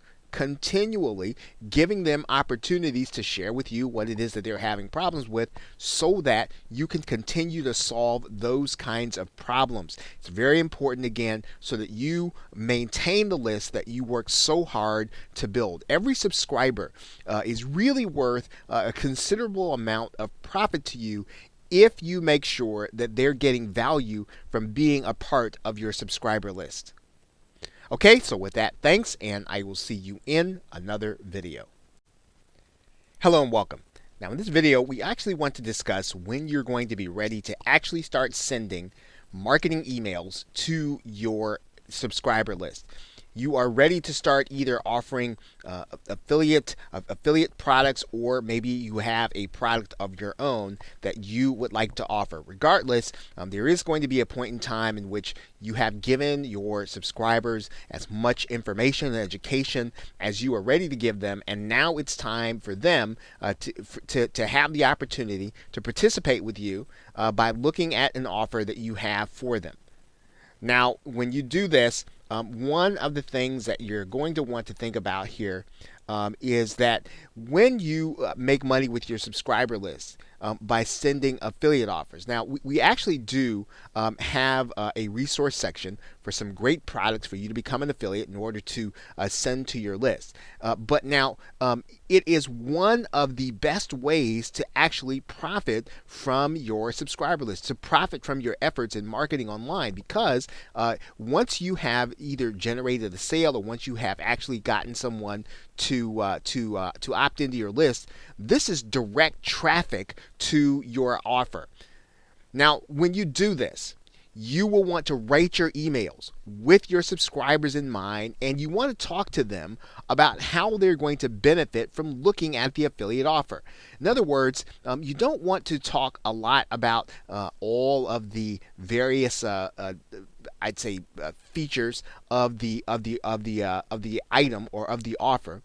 giving them opportunities to share with you what it is that they're having problems with, so that you can continue to solve those kinds of problems. It's very important, again, so that you maintain the list that you work so hard to build. Every subscriber is really worth a considerable amount of profit to you if you make sure that they're getting value from being a part of your subscriber list. Okay, so with that, thanks, and I will see you in another video. Hello and welcome. Now in this video, we actually want to discuss when you're going to be ready to actually start sending marketing emails to your subscriber list. You are ready to start either offering affiliate products, or maybe you have a product of your own that you would like to offer. Regardless, there is going to be a point in time in which you have given your subscribers as much information and education as you are ready to give them, and now it's time for them to have the opportunity to participate with you by looking at an offer that you have for them. Now, when you do this, one of the things that you're going to want to think about here is that when you make money with your subscriber list by sending affiliate offers. Now, we actually do have a resource section for some great products for you to become an affiliate in order to send to your list. But now, it is one of the best ways to actually profit from your subscriber list, to profit from your efforts in marketing online, because once you have either generated a sale, or once you have actually gotten someone to opt into your list, this is direct traffic to your offer. Now, when you do this, you will want to write your emails with your subscribers in mind, and you want to talk to them about how they're going to benefit from looking at the affiliate offer. In other words, you don't want to talk a lot about all of the various I'd say features of the item or of the offer.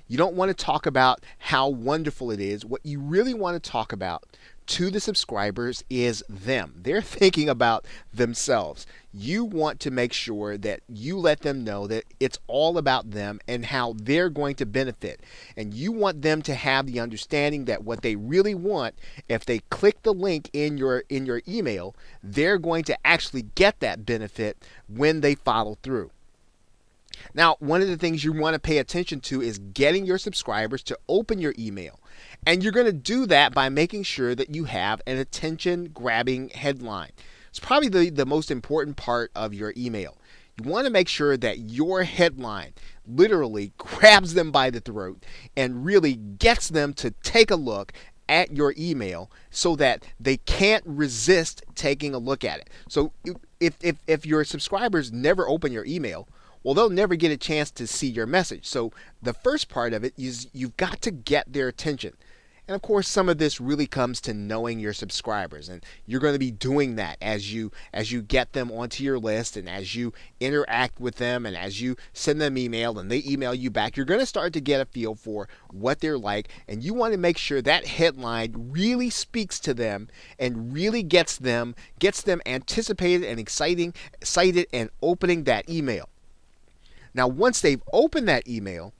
You don't want to talk about how wonderful it is. What you really want to talk about to the subscribers is them. They're thinking about themselves. You want to make sure that you let them know that it's all about them and how they're going to benefit. And you want them to have the understanding that what they really want, if they click the link in your email, they're going to actually get that benefit when they follow through. Now, one of the things you want to pay attention to is getting your subscribers to open your email. And you're going to do that by making sure that you have an attention-grabbing headline. It's probably the most important part of your email. You want to make sure that your headline literally grabs them by the throat and really gets them to take a look at your email so that they can't resist taking a look at it. So if your subscribers never open your email, well, they'll never get a chance to see your message. So the first part of it is you've got to get their attention. And of course, some of this really comes to knowing your subscribers, and you're going to be doing that as you get them onto your list, and as you interact with them, and as you send them email and they email you back. You're going to start to get a feel for what they're like, and you want to make sure that headline really speaks to them and really gets them anticipated and excited and opening that email. Now, once they've opened that email,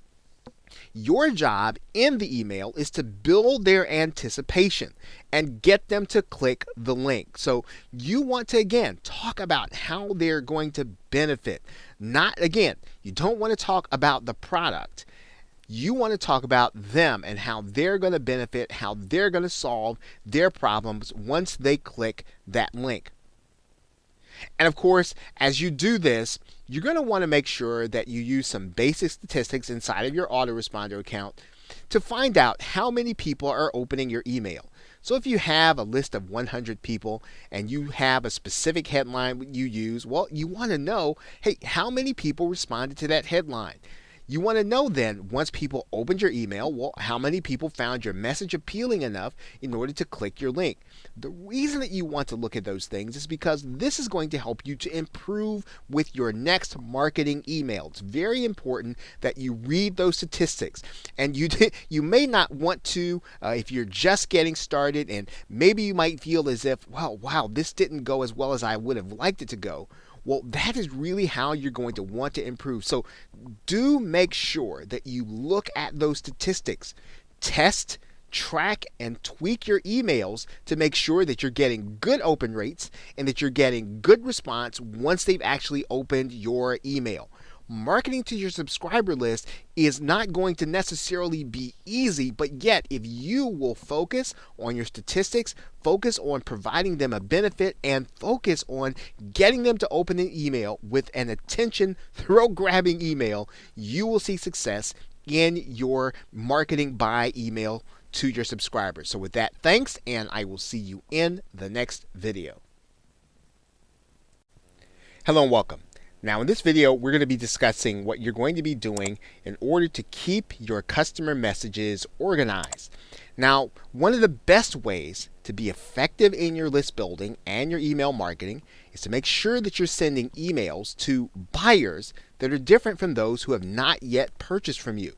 your job in the email is to build their anticipation and get them to click the link. So you want to, again, talk about how they're going to benefit. You don't want to talk about the product. You want to talk about them and how they're going to benefit, how they're going to solve their problems once they click that link. And of course, as you do this, you're going to want to make sure that you use some basic statistics inside of your autoresponder account to find out how many people are opening your email. So if you have a list of 100 people and you have a specific headline you use, well, you want to know, hey, how many people responded to that headline? You want to know then, once people opened your email, well, how many people found your message appealing enough in order to click your link. The reason that you want to look at those things is because this is going to help you to improve with your next marketing email. It's very important that you read those statistics. And you may not want to if you're just getting started, and maybe you might feel as if, well, wow, this didn't go as well as I would have liked it to go. Well, that is really how you're going to want to improve. So do make sure that you look at those statistics. Test, track, and tweak your emails to make sure that you're getting good open rates and that you're getting good response once they've actually opened your email. Marketing to your subscriber list is not going to necessarily be easy, but yet if you will focus on your statistics, focus on providing them a benefit, and focus on getting them to open an email with an attention, throat-grabbing email, you will see success in your marketing by email to your subscribers. So with that, thanks, and I will see you in the next video. Hello and welcome. Now in this video, we're going to be discussing what you're going to be doing in order to keep your customer messages organized. Now, one of the best ways to be effective in your list building and your email marketing is to make sure that you're sending emails to buyers that are different from those who have not yet purchased from you.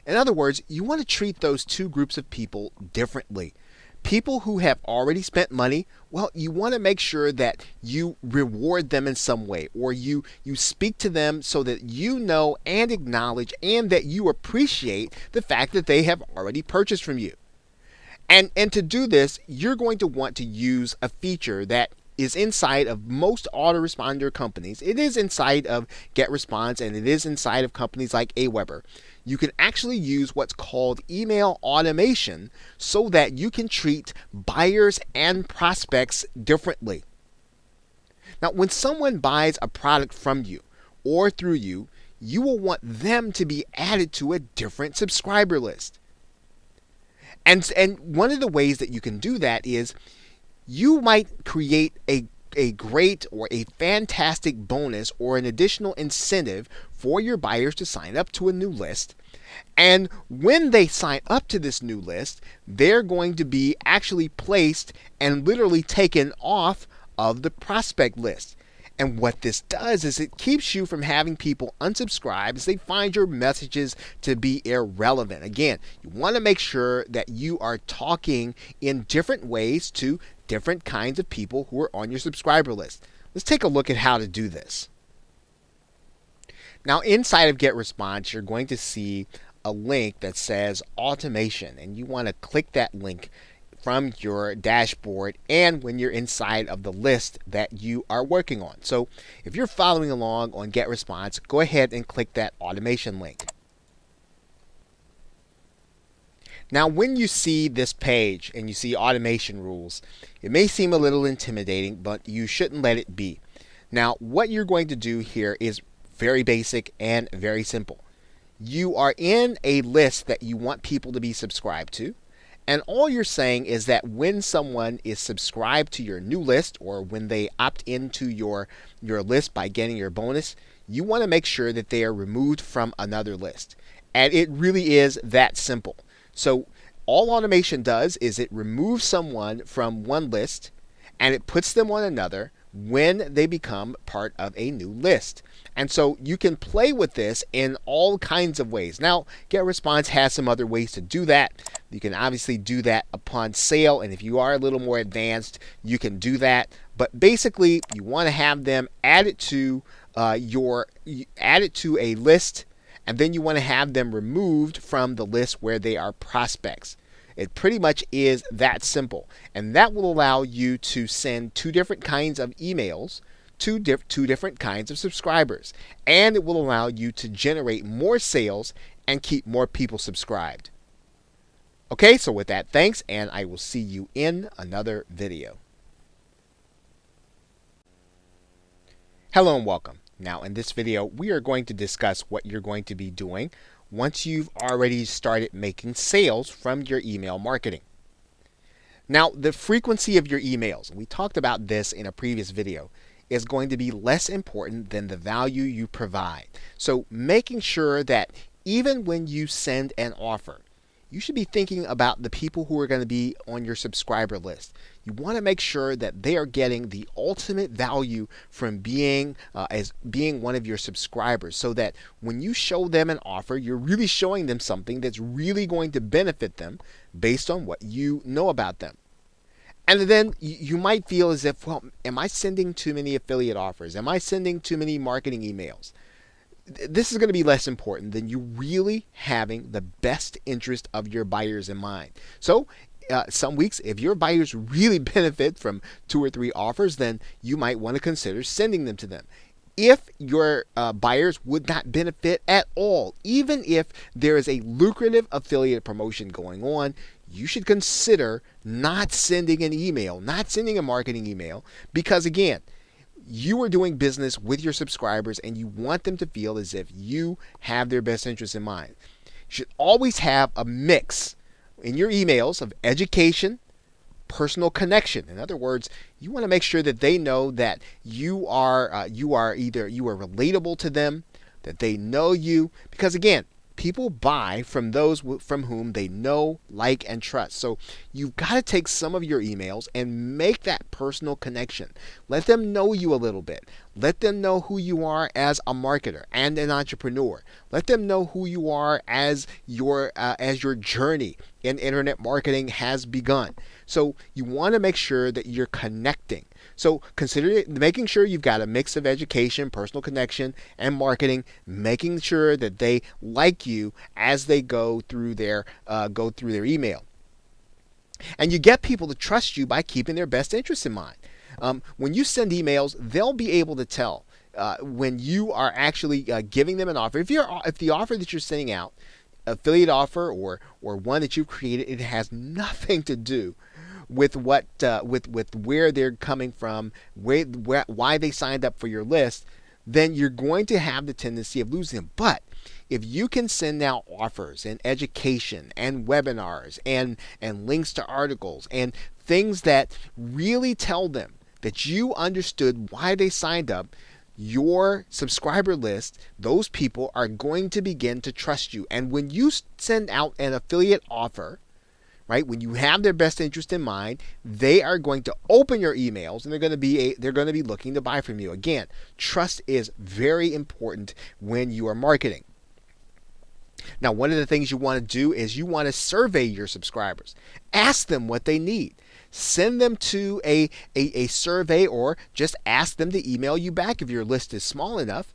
In other words, you want to treat those two groups of people differently. People who have already spent money, well, you want to make sure that you reward them in some way, or you speak to them so that you know and acknowledge and that you appreciate the fact that they have already purchased from you. And to do this, you're going to want to use a feature that is inside of most autoresponder companies. It is inside of GetResponse, and it is inside of companies like Aweber. You can actually use what's called email automation so that you can treat buyers and prospects differently. Now, when someone buys a product from you or through you, you will want them to be added to a different subscriber list. And one of the ways that you can do that is you might create a great or a fantastic bonus or an additional incentive for your buyers to sign up to a new list. And when they sign up to this new list, they're going to be actually placed and literally taken off of the prospect list. And what this does is it keeps you from having people unsubscribe as they find your messages to be irrelevant. Again, you want to make sure that you are talking in different ways to different kinds of people who are on your subscriber list. Let's take a look at how to do this. Now, inside of GetResponse, you're going to see a link that says automation, and you want to click that link from your dashboard and when you're inside of the list that you are working on. So if you're following along on GetResponse, go ahead and click that automation link. Now, when you see this page and you see automation rules, it may seem a little intimidating, but you shouldn't let it be. Now, what you're going to do here is very basic and very simple. You are in a list that you want people to be subscribed to, and all you're saying is that when someone is subscribed to your new list or when they opt into your list by getting your bonus, you want to make sure that they are removed from another list. And it really is that simple. So all automation does is it removes someone from one list and it puts them on another when they become part of a new list. And so you can play with this in all kinds of ways. Now, GetResponse has some other ways to do that. You can obviously do that upon sale, and if you are a little more advanced, you can do that. But basically, you want to have them added to a list, and then you want to have them removed from the list where they are prospects. It pretty much is that simple, and that will allow you to send two different kinds of emails to two different kinds of subscribers, and it will allow you to generate more sales and keep more people subscribed. Okay, so with that, thanks, and I will see you in another video. Hello and welcome. Now in this video, we are going to discuss what you're going to be doing once you've already started making sales from your email marketing. Now, the frequency of your emails, and we talked about this in a previous video, is going to be less important than the value you provide. So making sure that even when you send an offer, you should be thinking about the people who are going to be on your subscriber list. You want to make sure that they are getting the ultimate value from being as being one of your subscribers, so that when you show them an offer, you're really showing them something that's really going to benefit them based on what you know about them. And then you might feel as if, well, am I sending too many affiliate offers? Am I sending too many marketing emails? This is going to be less important than you really having the best interest of your buyers in mind. So some weeks, if your buyers really benefit from 2 or 3 offers, then you might want to consider sending them to them. If your buyers would not benefit at all, even if there is a lucrative affiliate promotion going on, you should consider not sending an email, not sending a marketing email, because again, you are doing business with your subscribers and you want them to feel as if you have their best interests in mind. You should always have a mix in your emails of education, personal connection. In other words, you want to make sure that they know that you are relatable to them, that they know you, because again, people buy from those from whom they know, like, and trust. So you've got to take some of your emails and make that personal connection. Let them know you a little bit. Let them know who you are as a marketer and an entrepreneur. Let them know who you are as your journey in internet marketing has begun. So you want to make sure that you're connecting. So consider making sure you've got a mix of education, personal connection, and marketing, making sure that they like you as they go through their email. And you get people to trust you by keeping their best interests in mind. When you send emails, they'll be able to tell when you are actually giving them an offer. If the offer that you're sending out, affiliate offer or one that you've created, it has nothing to do with what with where they're coming from, why they signed up for your list, then you're going to have the tendency of losing them. But if you can send out offers and education and webinars and links to articles and things that really tell them that you understood why they signed up, your subscriber list, those people are going to begin to trust you. And when you send out an affiliate offer, right, when you have their best interest in mind, they are going to open your emails and they're going to be looking to buy from you. Again, trust is very important when you are marketing. Now, one of the things you want to do is you want to survey your subscribers. Ask them what they need. Send them to a survey, or just ask them to email you back if your list is small enough.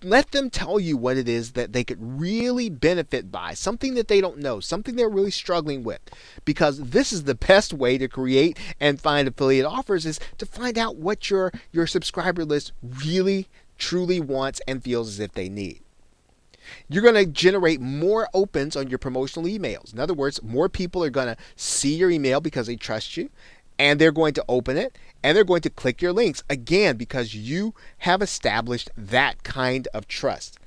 Let them tell you what it is that they could really benefit by, something that they don't know, something they're really struggling with. Because this is the best way to create and find affiliate offers, is to find out what your subscriber list really, truly wants and feels as if they need. You're going to generate more opens on your promotional emails. In other words, more people are going to see your email because they trust you, and they're going to open it, and they're going to click your links, again, because you have established that kind of trust.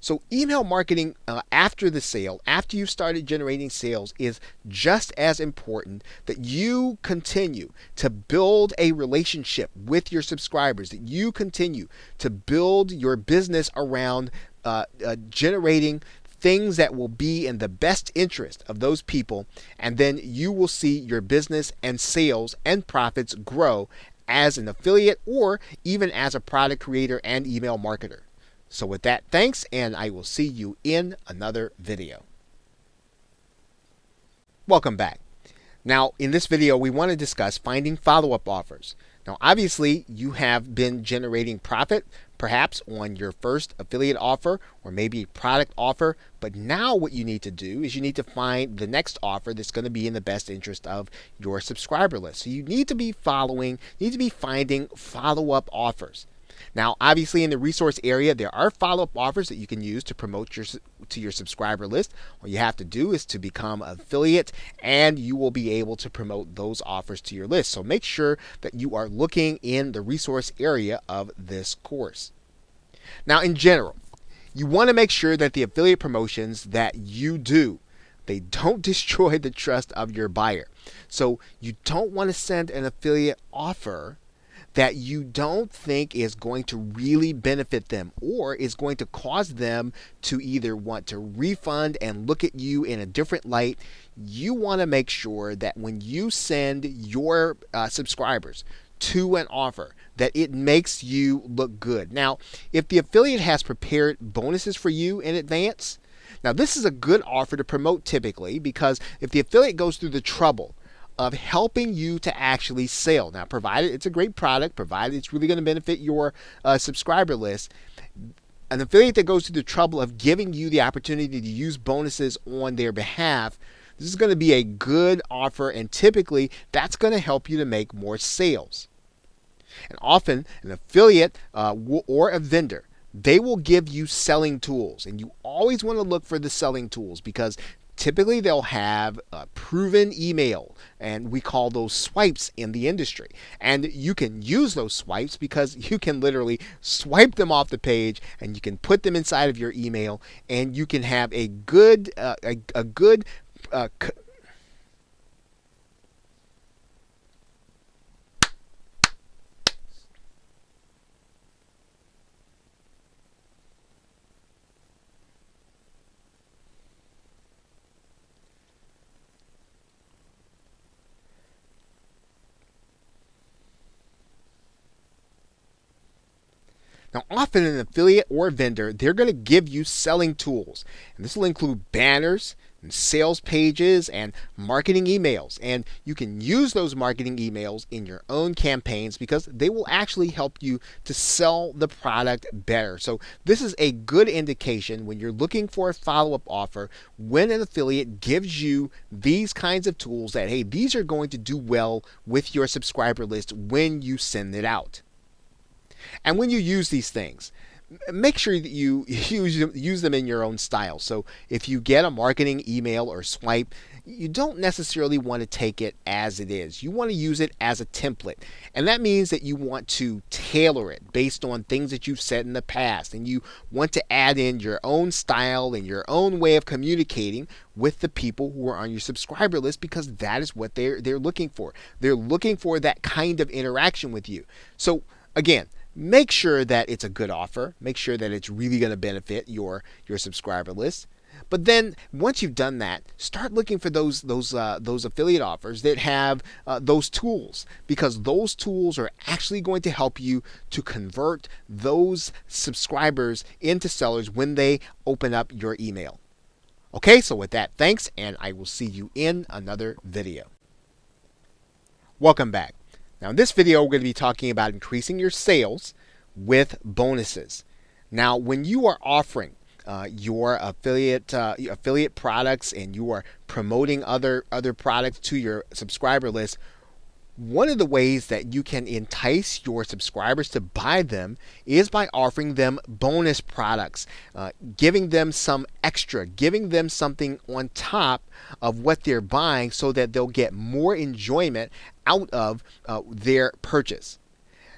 So email marketing after the sale, after you've started generating sales, is just as important, that you continue to build a relationship with your subscribers, that you continue to build your business around generating things that will be in the best interest of those people, and then you will see your business and sales and profits grow as an affiliate or even as a product creator and email marketer. So with that, thanks, and I will see you in another video. Welcome back. Now, in this video, we want to discuss finding follow-up offers. Now, obviously, you have been generating profit, perhaps on your first affiliate offer or maybe product offer, but now what you need to do is you need to find the next offer that's going to be in the best interest of your subscriber list. So you need to be finding follow-up offers. Now, obviously, in the resource area, there are follow-up offers that you can use to promote to your subscriber list. All you have to do is to become an affiliate, and you will be able to promote those offers to your list. So make sure that you are looking in the resource area of this course. Now, in general, you want to make sure that the affiliate promotions that you do, they don't destroy the trust of your buyer. So you don't want to send an affiliate offer that you don't think is going to really benefit them or is going to cause them to either want to refund and look at you in a different light, you want to make sure that when you send your subscribers to an offer, that it makes you look good. Now, if the affiliate has prepared bonuses for you in advance, now this is a good offer to promote typically, because if the affiliate goes through the trouble of helping you to actually sell, now provided it's a great product, provided it's really going to benefit your subscriber list, an affiliate that goes through the trouble of giving you the opportunity to use bonuses on their behalf, this is going to be a good offer, and typically that's going to help you to make more sales. And often an affiliate or a vendor, they will give you selling tools, and you always want to look for the selling tools, because typically they'll have a proven email, and we call those swipes in the industry. And you can use those swipes because you can literally swipe them off the page and you can put them inside of your email, and you can have a good Now, often an affiliate or a vendor, they're going to give you selling tools. And this will include banners and sales pages and marketing emails. And you can use those marketing emails in your own campaigns because they will actually help you to sell the product better. So this is a good indication when you're looking for a follow-up offer, when an affiliate gives you these kinds of tools, that, hey, these are going to do well with your subscriber list when you send it out. And when you use these things, make sure that you use them in your own style. So if you get a marketing email or swipe, you don't necessarily want to take it as it is. You want to use it as a template. And that means that you want to tailor it based on things that you've said in the past. And you want to add in your own style and your own way of communicating with the people who are on your subscriber list, because that is what they're looking for. They're looking for that kind of interaction with you. So again, make sure that it's a good offer. Make sure that it's really going to benefit your subscriber list. But then once you've done that, start looking for those affiliate offers that have those tools, because those tools are actually going to help you to convert those subscribers into sellers when they open up your email. Okay, so with that, thanks, and I will see you in another video. Welcome back. Now in this video, we're going to be talking about increasing your sales with bonuses. Now, when you are offering your affiliate products and you are promoting other products to your subscriber list, one of the ways that you can entice your subscribers to buy them is by offering them bonus products, giving them some extra, giving them something on top of what they're buying so that they'll get more enjoyment out of their purchase.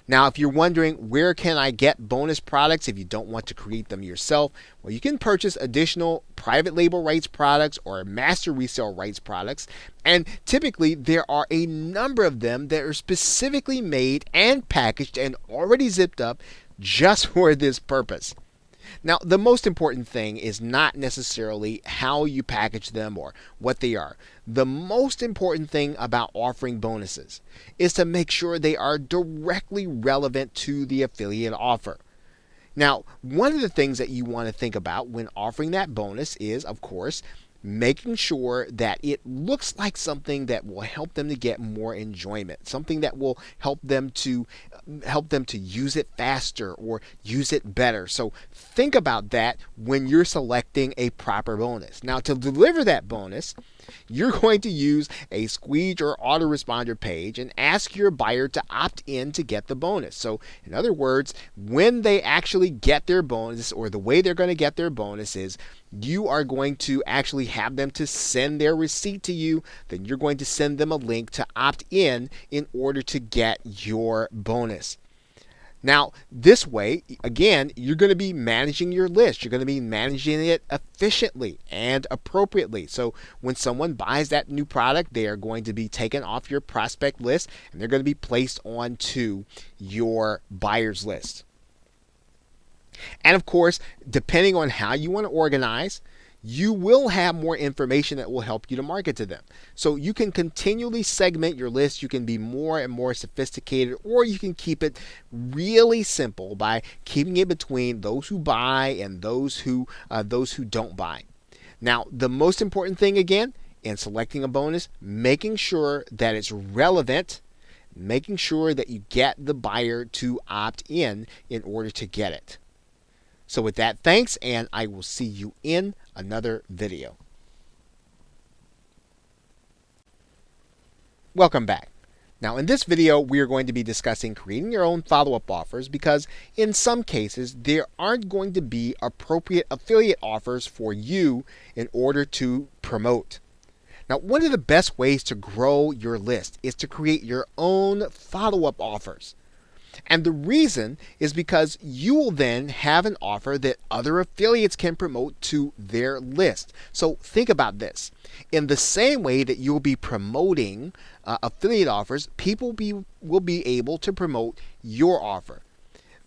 Now, if you're wondering, where can I get bonus products if you don't want to create them yourself? Well, you can purchase additional private label rights products or master resale rights products. And typically, there are a number of them that are specifically made and packaged and already zipped up just for this purpose. Now, the most important thing is not necessarily how you package them or what they are. The most important thing about offering bonuses is to make sure they are directly relevant to the affiliate offer. Now, one of the things that you want to think about when offering that bonus is, of course, making sure that it looks like something that will help them to get more enjoyment, something that will help them to use it faster or use it better. So think about that when you're selecting a proper bonus. Now, to deliver that bonus, you're going to use a squeege or autoresponder page and ask your buyer to opt in to get the bonus. So in other words, when they actually get their bonus, or the way they're going to get their bonus is, you are going to actually have them to send their receipt to you. Then you're going to send them a link to opt in order to get your bonus. Now, this way, again, you're going to be managing your list. You're going to be managing it efficiently and appropriately. So when someone buys that new product, they are going to be taken off your prospect list and they're going to be placed onto your buyers list. And of course, depending on how you want to organize, you will have more information that will help you to market to them. So you can continually segment your list. You can be more and more sophisticated, or you can keep it really simple by keeping it between those who buy and those who don't buy. Now, the most important thing again in selecting a bonus, making sure that it's relevant, making sure that you get the buyer to opt in order to get it. So with that, thanks, and I will see you in another video. Welcome back. Now in this video, we are going to be discussing creating your own follow-up offers because in some cases, there aren't going to be appropriate affiliate offers for you in order to promote. Now, one of the best ways to grow your list is to create your own follow-up offers. And the reason is because you will then have an offer that other affiliates can promote to their list. So think about this. In the same way that you'll be promoting affiliate offers, people will be able to promote your offer.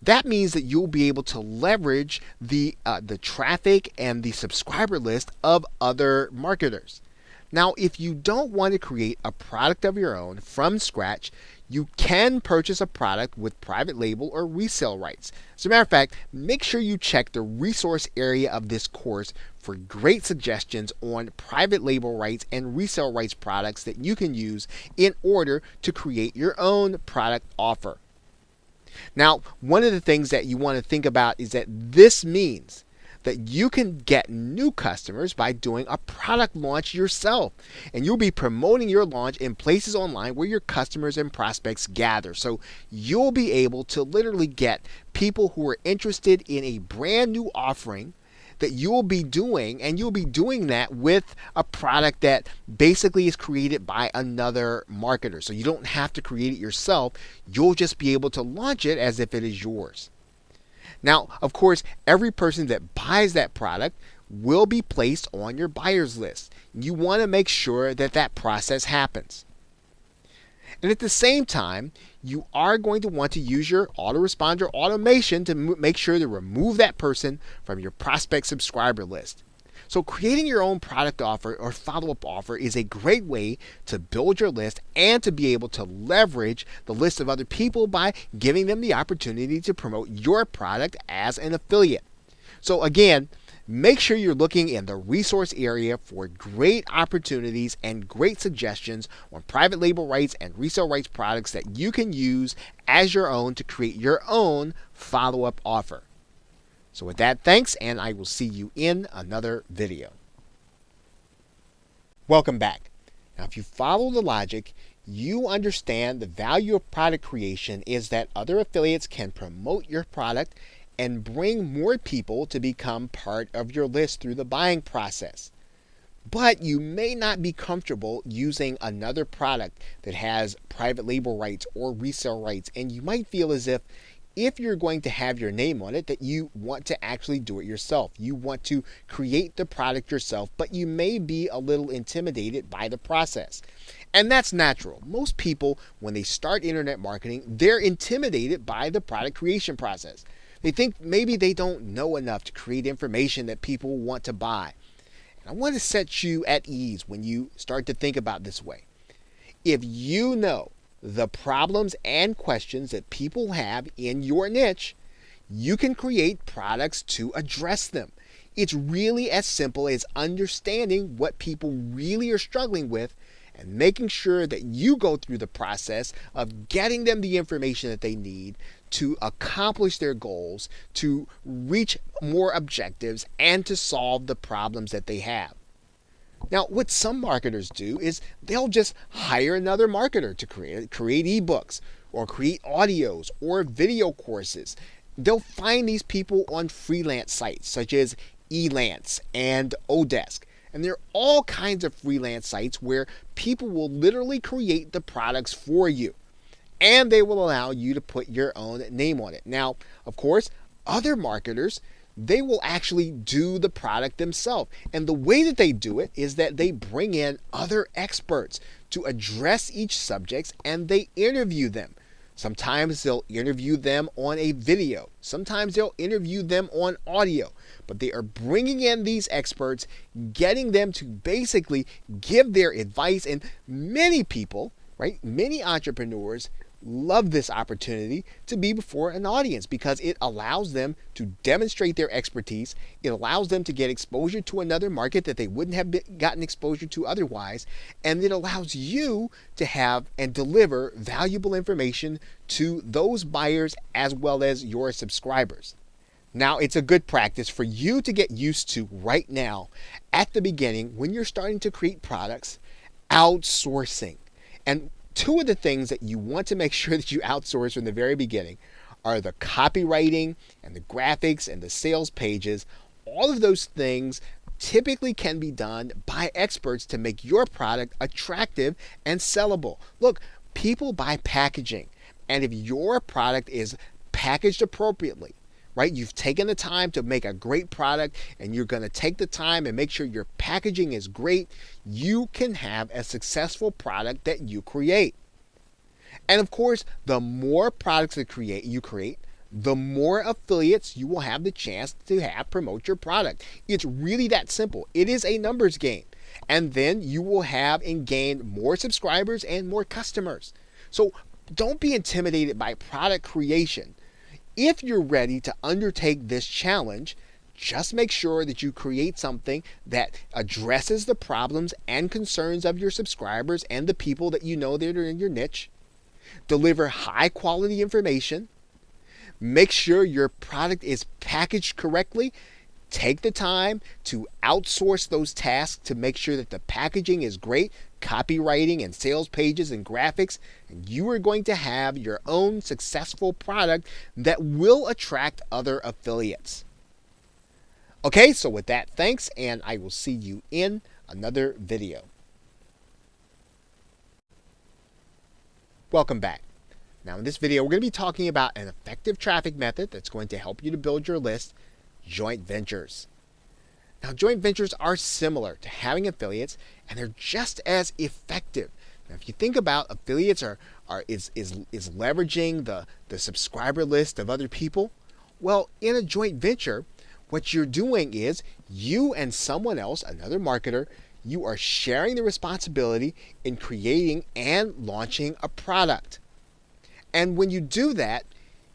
That means that you'll be able to leverage the traffic and the subscriber list of other marketers. Now, if you don't want to create a product of your own from scratch, you can purchase a product with private label or resale rights. As a matter of fact, make sure you check the resource area of this course for great suggestions on private label rights and resale rights products that you can use in order to create your own product offer. Now, one of the things that you want to think about is that this means that you can get new customers by doing a product launch yourself. And you'll be promoting your launch in places online where your customers and prospects gather. So you'll be able to literally get people who are interested in a brand new offering that you'll be doing, and you'll be doing that with a product that basically is created by another marketer. So you don't have to create it yourself. You'll just be able to launch it as if it is yours. Now, of course, every person that buys that product will be placed on your buyers list. You want to make sure that that process happens. And at the same time, you are going to want to use your autoresponder automation to make sure to remove that person from your prospect subscriber list. So creating your own product offer or follow-up offer is a great way to build your list and to be able to leverage the list of other people by giving them the opportunity to promote your product as an affiliate. So again, make sure you're looking in the resource area for great opportunities and great suggestions on private label rights and resale rights products that you can use as your own to create your own follow-up offer. So with that, thanks, and I will see you in another video. Welcome back. Now, if you follow the logic, you understand the value of product creation is that other affiliates can promote your product and bring more people to become part of your list through the buying process. But you may not be comfortable using another product that has private label rights or resale rights, and you might feel as if you're going to have your name on it, that you want to actually do it yourself. You want to create the product yourself, but you may be a little intimidated by the process. And that's natural. Most people, when they start internet marketing, they're intimidated by the product creation process. They think maybe they don't know enough to create information that people want to buy. And I want to set you at ease when you start to think about this way. If you know the problems and questions that people have in your niche, you can create products to address them. It's really as simple as understanding what people really are struggling with and making sure that you go through the process of getting them the information that they need to accomplish their goals, to reach more objectives, and to solve the problems that they have. Now, what some marketers do is they'll just hire another marketer to create ebooks or create audios or video courses. They'll find these people on freelance sites such as Elance and Odesk. And there are all kinds of freelance sites where people will literally create the products for you. and they will allow you to put your own name on it. Now, of course, other marketers, they will actually do the product themselves. And the way that they do it is that they bring in other experts to address each subject and they interview them. Sometimes they'll interview them on a video. Sometimes they'll interview them on audio. But they are bringing in these experts, getting them to basically give their advice. And many people, right, many entrepreneurs love this opportunity to be before an audience because it allows them to demonstrate their expertise. It allows them to get exposure to another market that they wouldn't have gotten exposure to otherwise. And it allows you to have and deliver valuable information to those buyers as well as your subscribers. Now, it's a good practice for you to get used to right now at the beginning when you're starting to create products, outsourcing. And two of the things that you want to make sure that you outsource from the very beginning are the copywriting and the graphics and the sales pages. All of those things typically can be done by experts to make your product attractive and sellable. Look, people buy packaging, and if your product is packaged appropriately, right? You've taken the time to make a great product and you're going to take the time and make sure your packaging is great. You can have a successful product that you create. And of course, the more products that you create, the more affiliates you will have the chance to have promote your product. It's really that simple. It is a numbers game. And then you will have and gain more subscribers and more customers. So don't be intimidated by product creation. If you're ready to undertake this challenge, just make sure that you create something that addresses the problems and concerns of your subscribers and the people that you know that are in your niche. Deliver high quality information. Make sure your product is packaged correctly. Take the time to outsource those tasks to make sure that the packaging is great, copywriting and sales pages and graphics, and you are going to have your own successful product that will attract other affiliates. Okay, so with that, thanks, and I will see you in another video. Welcome back. Now in this video, we're going to be talking about an effective traffic method that's going to help you to build your list: joint ventures. Now, joint ventures are similar to having affiliates, and they're just as effective. Now, if you think about affiliates is leveraging the subscriber list of other people, well, in a joint venture, what you're doing is you and someone else, another marketer, you are sharing the responsibility in creating and launching a product. And when you do that,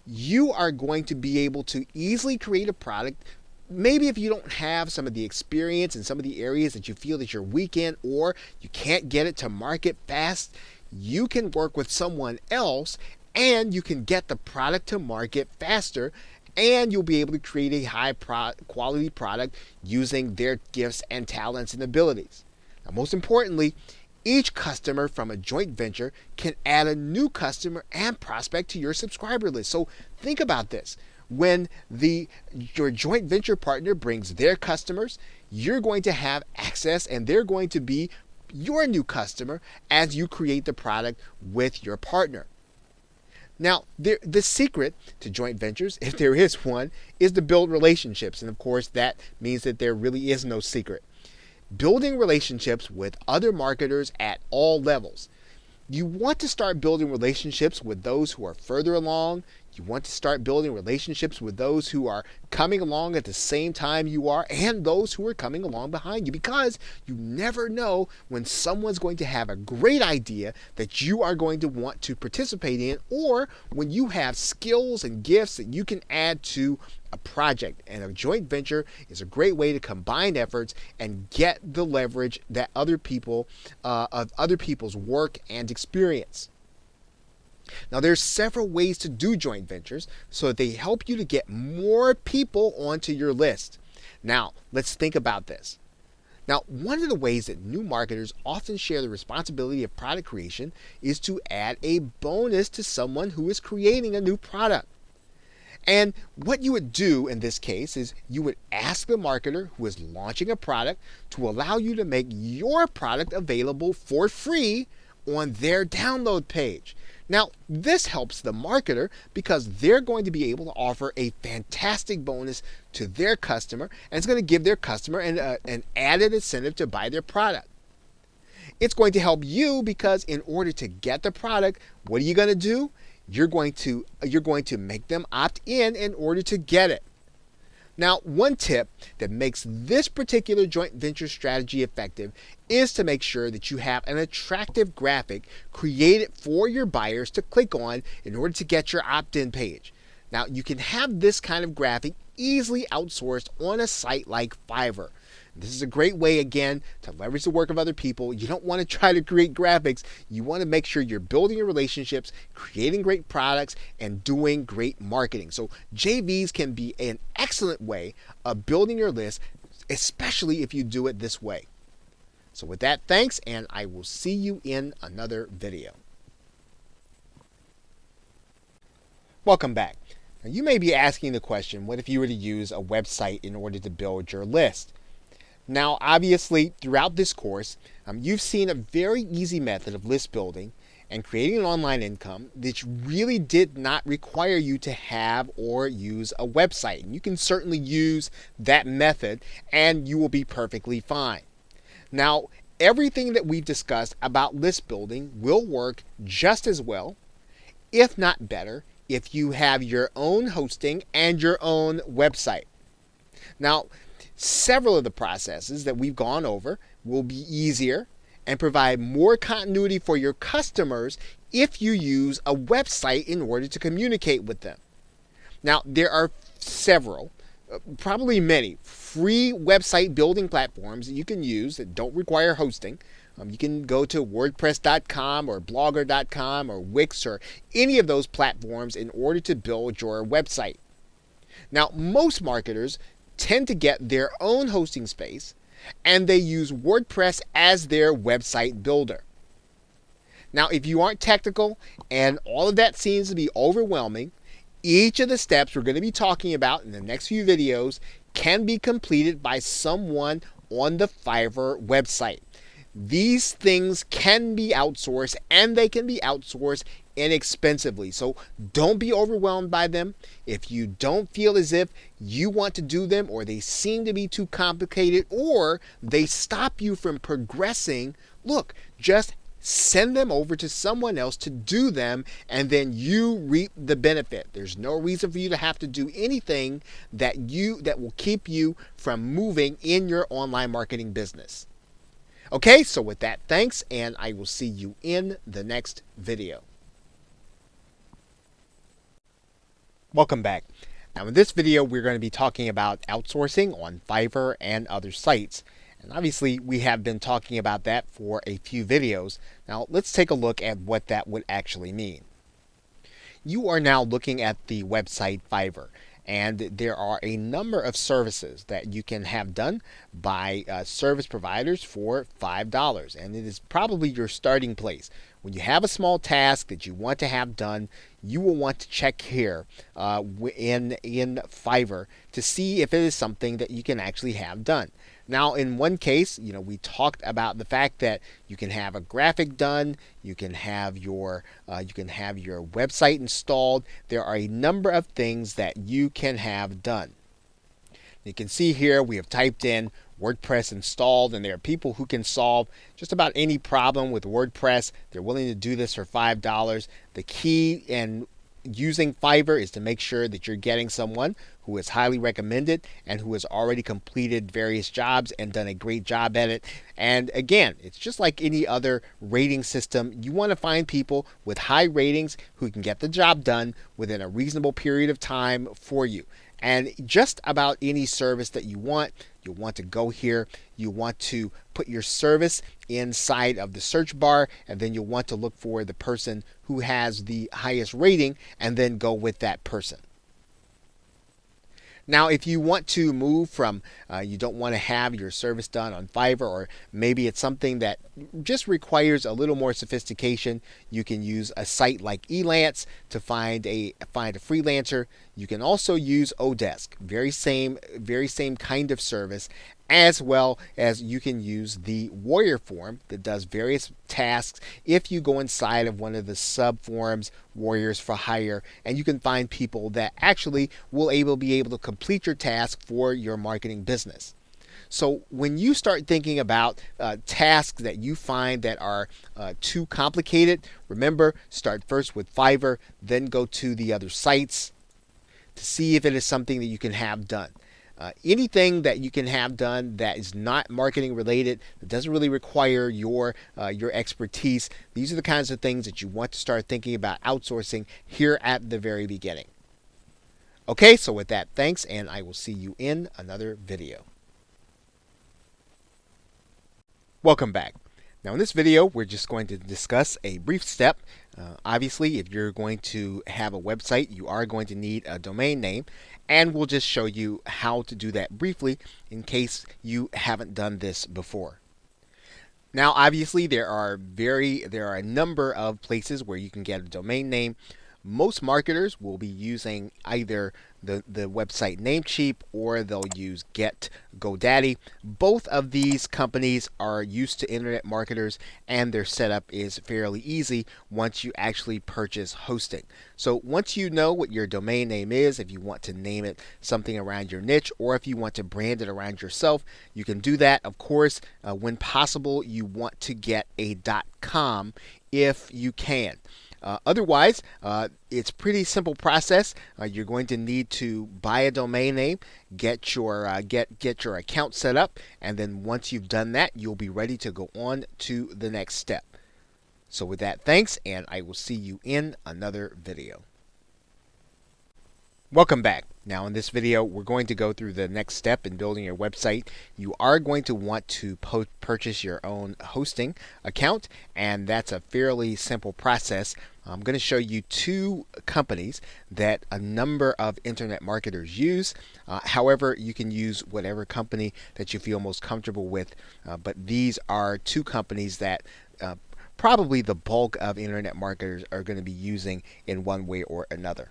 you are going to be able to easily create a product. Maybe if you don't have some of the experience in some of the areas that you feel that you're weak in, or you can't get it to market fast, you can work with someone else and you can get the product to market faster, and you'll be able to create a high quality product using their gifts and talents and abilities. Now, most importantly, each customer from a joint venture can add a new customer and prospect to your subscriber list. So think about this. When your joint venture partner brings their customers, you're going to have access and they're going to be your new customer as you create the product with your partner. Now, the secret to joint ventures, if there is one, is to build relationships. And of course, that means that there really is no secret. Building relationships with other marketers at all levels. You want to start building relationships with those who are further along. You want to start building relationships with those who are coming along at the same time you are, and those who are coming along behind you, because you never know when someone's going to have a great idea that you are going to want to participate in, or when you have skills and gifts that you can add to a project. And a joint venture is a great way to combine efforts and get the leverage that other people's work and experience. Now, there's several ways to do joint ventures so that they help you to get more people onto your list. Now, let's think about this. Now, one of the ways that new marketers often share the responsibility of product creation is to add a bonus to someone who is creating a new product. And what you would do in this case is you would ask the marketer who is launching a product to allow you to make your product available for free on their download page. Now, this helps the marketer because they're going to be able to offer a fantastic bonus to their customer, and it's going to give their customer an added incentive to buy their product. It's going to help you because in order to get the product, what are you going to do? You're going to make them opt in order to get it. Now, one tip that makes this particular joint venture strategy effective is to make sure that you have an attractive graphic created for your buyers to click on in order to get your opt-in page. Now, you can have this kind of graphic easily outsourced on a site like Fiverr. This is a great way, again, to leverage the work of other people. You don't want to try to create graphics. You want to make sure you're building your relationships, creating great products, and doing great marketing. So JVs can be an excellent way of building your list, especially if you do it this way. So with that, thanks, and I will see you in another video. Welcome back. Now, you may be asking the question, what if you were to use a website in order to build your list? Now, obviously, throughout this course, you've seen a very easy method of list building and creating an online income that really did not require you to have or use a website. And you can certainly use that method and you will be perfectly fine. Now, everything that we've discussed about list building will work just as well, if not better, if you have your own hosting and your own website. Now, several of the processes that we've gone over will be easier and provide more continuity for your customers if you use a website in order to communicate with them. Now, there are several, probably many, free website building platforms that you can use that don't require hosting. You can go to WordPress.com or Blogger.com or Wix or any of those platforms in order to build your website. Now, most marketers tend to get their own hosting space and they use WordPress as their website builder. Now, if you aren't technical and all of that seems to be overwhelming, each of the steps we're going to be talking about in the next few videos can be completed by someone on the Fiverr website. These things can be outsourced and they can be outsourced inexpensively. So don't be overwhelmed by them. If you don't feel as if you want to do them or they seem to be too complicated or they stop you from progressing, look, just send them over to someone else to do them and then you reap the benefit. There's no reason for you to have to do anything that will keep you from moving in your online marketing business. Okay, so with that, thanks, and I will see you in the next video. Welcome back. Now in this video, we're going to be talking about outsourcing on Fiverr and other sites. And obviously, we have been talking about that for a few videos. Now let's take a look at what that would actually mean. You are now looking at the website Fiverr. And there are a number of services that you can have done by service providers for $5. And it is probably your starting place. When you have a small task that you want to have done, you will want to check here in Fiverr to see if it is something that you can actually have done. Now, in one case, we talked about the fact that you can have a graphic done, you can have your website installed. There are a number of things that you can have done. You can see here we have typed in WordPress installed, and there are people who can solve just about any problem with WordPress. They're willing to do this for $5. The key in using Fiverr is to make sure that you're getting someone who is highly recommended and who has already completed various jobs and done a great job at it. And again, it's just like any other rating system. You want to find people with high ratings who can get the job done within a reasonable period of time for you. And just about any service that you want, you'll want to go here. You want to put your service inside of the search bar, and then you'll want to look for the person who has the highest rating and then go with that person. Now, if you want to move from, you don't want to have your service done on Fiverr, or maybe it's something that just requires a little more sophistication. You can use a site like Elance to find a freelancer. You can also use Odesk, very same kind of service, as well as you can use the Warrior form that does various tasks if you go inside of one of the sub forums, Warriors for Hire, and you can find people that actually will be able to complete your task for your marketing business. So when you start thinking about tasks that you find that are too complicated, remember, start first with Fiverr, then go to the other sites to see if it is something that you can have done. Anything that you can have done that is not marketing related, that doesn't really require your expertise, these are the kinds of things that you want to start thinking about outsourcing here at the very beginning. Okay, so with that, thanks, and I will see you in another video. Welcome back. Now in this video, we're just going to discuss a brief step. Obviously, if you're going to have a website, you are going to need a domain name, and we'll just show you how to do that briefly in case you haven't done this before. Now, obviously, there are a number of places where you can get a domain name. Most marketers will be using either the website Namecheap or they'll use GoDaddy. Both of these companies are used to internet marketers, and their setup is fairly easy once you actually purchase hosting. So once you know what your domain name is, if you want to name it something around your niche or if you want to brand it around yourself, you can do that. Of course, when possible, you want to get a .com if you can. Otherwise, it's pretty simple process. You're going to need to buy a domain name, get your account set up, and then once you've done that, you'll be ready to go on to the next step. So with that, thanks, and I will see you in another video. Welcome back. Now in this video, we're going to go through the next step in building your website. You are going to want to purchase your own hosting account, and that's a fairly simple process. I'm going to show you two companies that a number of internet marketers use. However, you can use whatever company that you feel most comfortable with, but these are two companies that probably the bulk of internet marketers are going to be using in one way or another.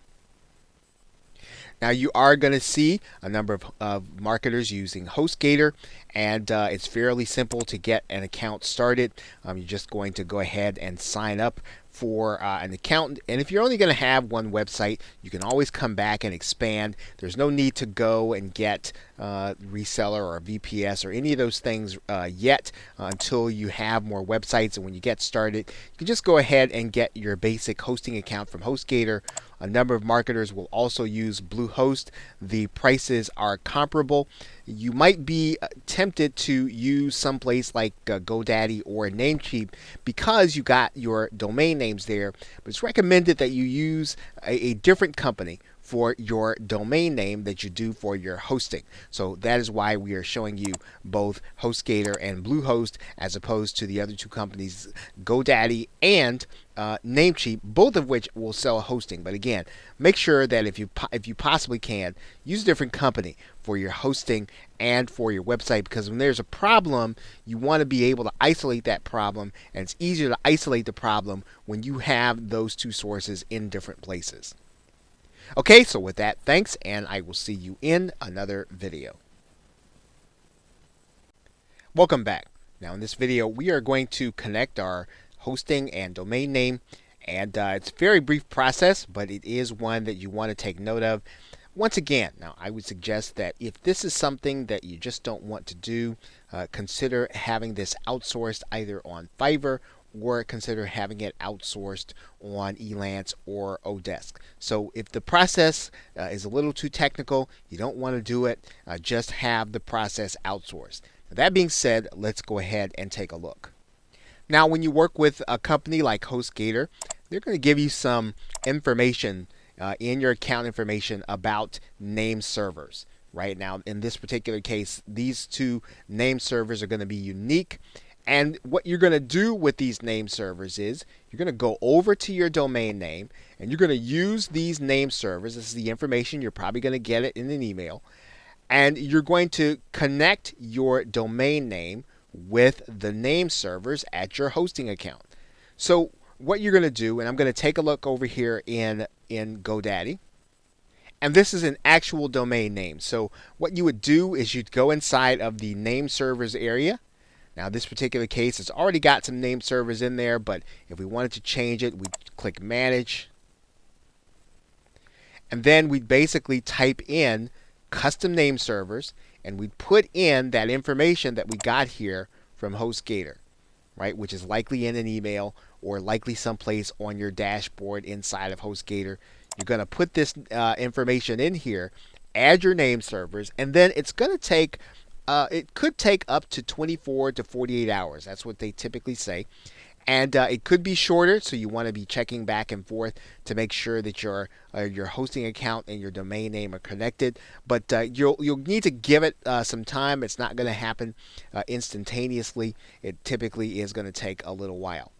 Now you are going to see a number of marketers using HostGator, and it's fairly simple to get an account started. You're just going to go ahead and sign up for an account, and if you're only going to have one website, you can always come back and expand. There's no need to go and get reseller or VPS or any of those things yet until you have more websites. And when you get started, you can just go ahead and get your basic hosting account from HostGator. A number of marketers will also use Bluehost. The prices are comparable. You might be tempted to use someplace like GoDaddy or Namecheap because you got your domain names there, but it's recommended that you use a different company for your domain name that you do for your hosting. So that is why we are showing you both HostGator and Bluehost as opposed to the other two companies, GoDaddy and Namecheap, both of which will sell hosting. But again, make sure that if you possibly can, use a different company for your hosting and for your website, because when there's a problem, you want to be able to isolate that problem, and it's easier to isolate the problem when you have those two sources in different places. Okay, so with that, thanks, and I will see you in another video. Welcome back. Now in this video, we are going to connect our hosting and domain name, and it's a very brief process, but it is one that you want to take note of. Once again, now I would suggest that if this is something that you just don't want to do, consider having this outsourced either on Fiverr or consider having it outsourced on Elance or Odesk. So if the process is a little too technical, you don't want to do it, just have the process outsourced. Now, that being said, let's go ahead and take a look. Now when you work with a company like HostGator, they're going to give you some information in your account information about name servers. Right now, in this particular case, these two name servers are going to be unique. And what you're going to do with these name servers is you're going to go over to your domain name and you're going to use these name servers. This is the information. You're probably going to get it in an email. And you're going to connect your domain name with the name servers at your hosting account. So what you're going to do, and I'm going to take a look over here in GoDaddy, and this is an actual domain name. So what you would do is you'd go inside of the name servers area. Now this particular case, it's already got some name servers in there, but if we wanted to change it, we'd click Manage. And then we'd basically type in custom name servers, and we'd put in that information that we got here from HostGator, right, which is likely in an email or likely someplace on your dashboard inside of HostGator. You're going to put this information in here, add your name servers, and then it's going to take, it could take up to 24 to 48 hours. That's what they typically say. And it could be shorter, so you want to be checking back and forth to make sure that your hosting account and your domain name are connected. But you'll need to give it some time. It's not going to happen instantaneously. It typically is going to take a little while.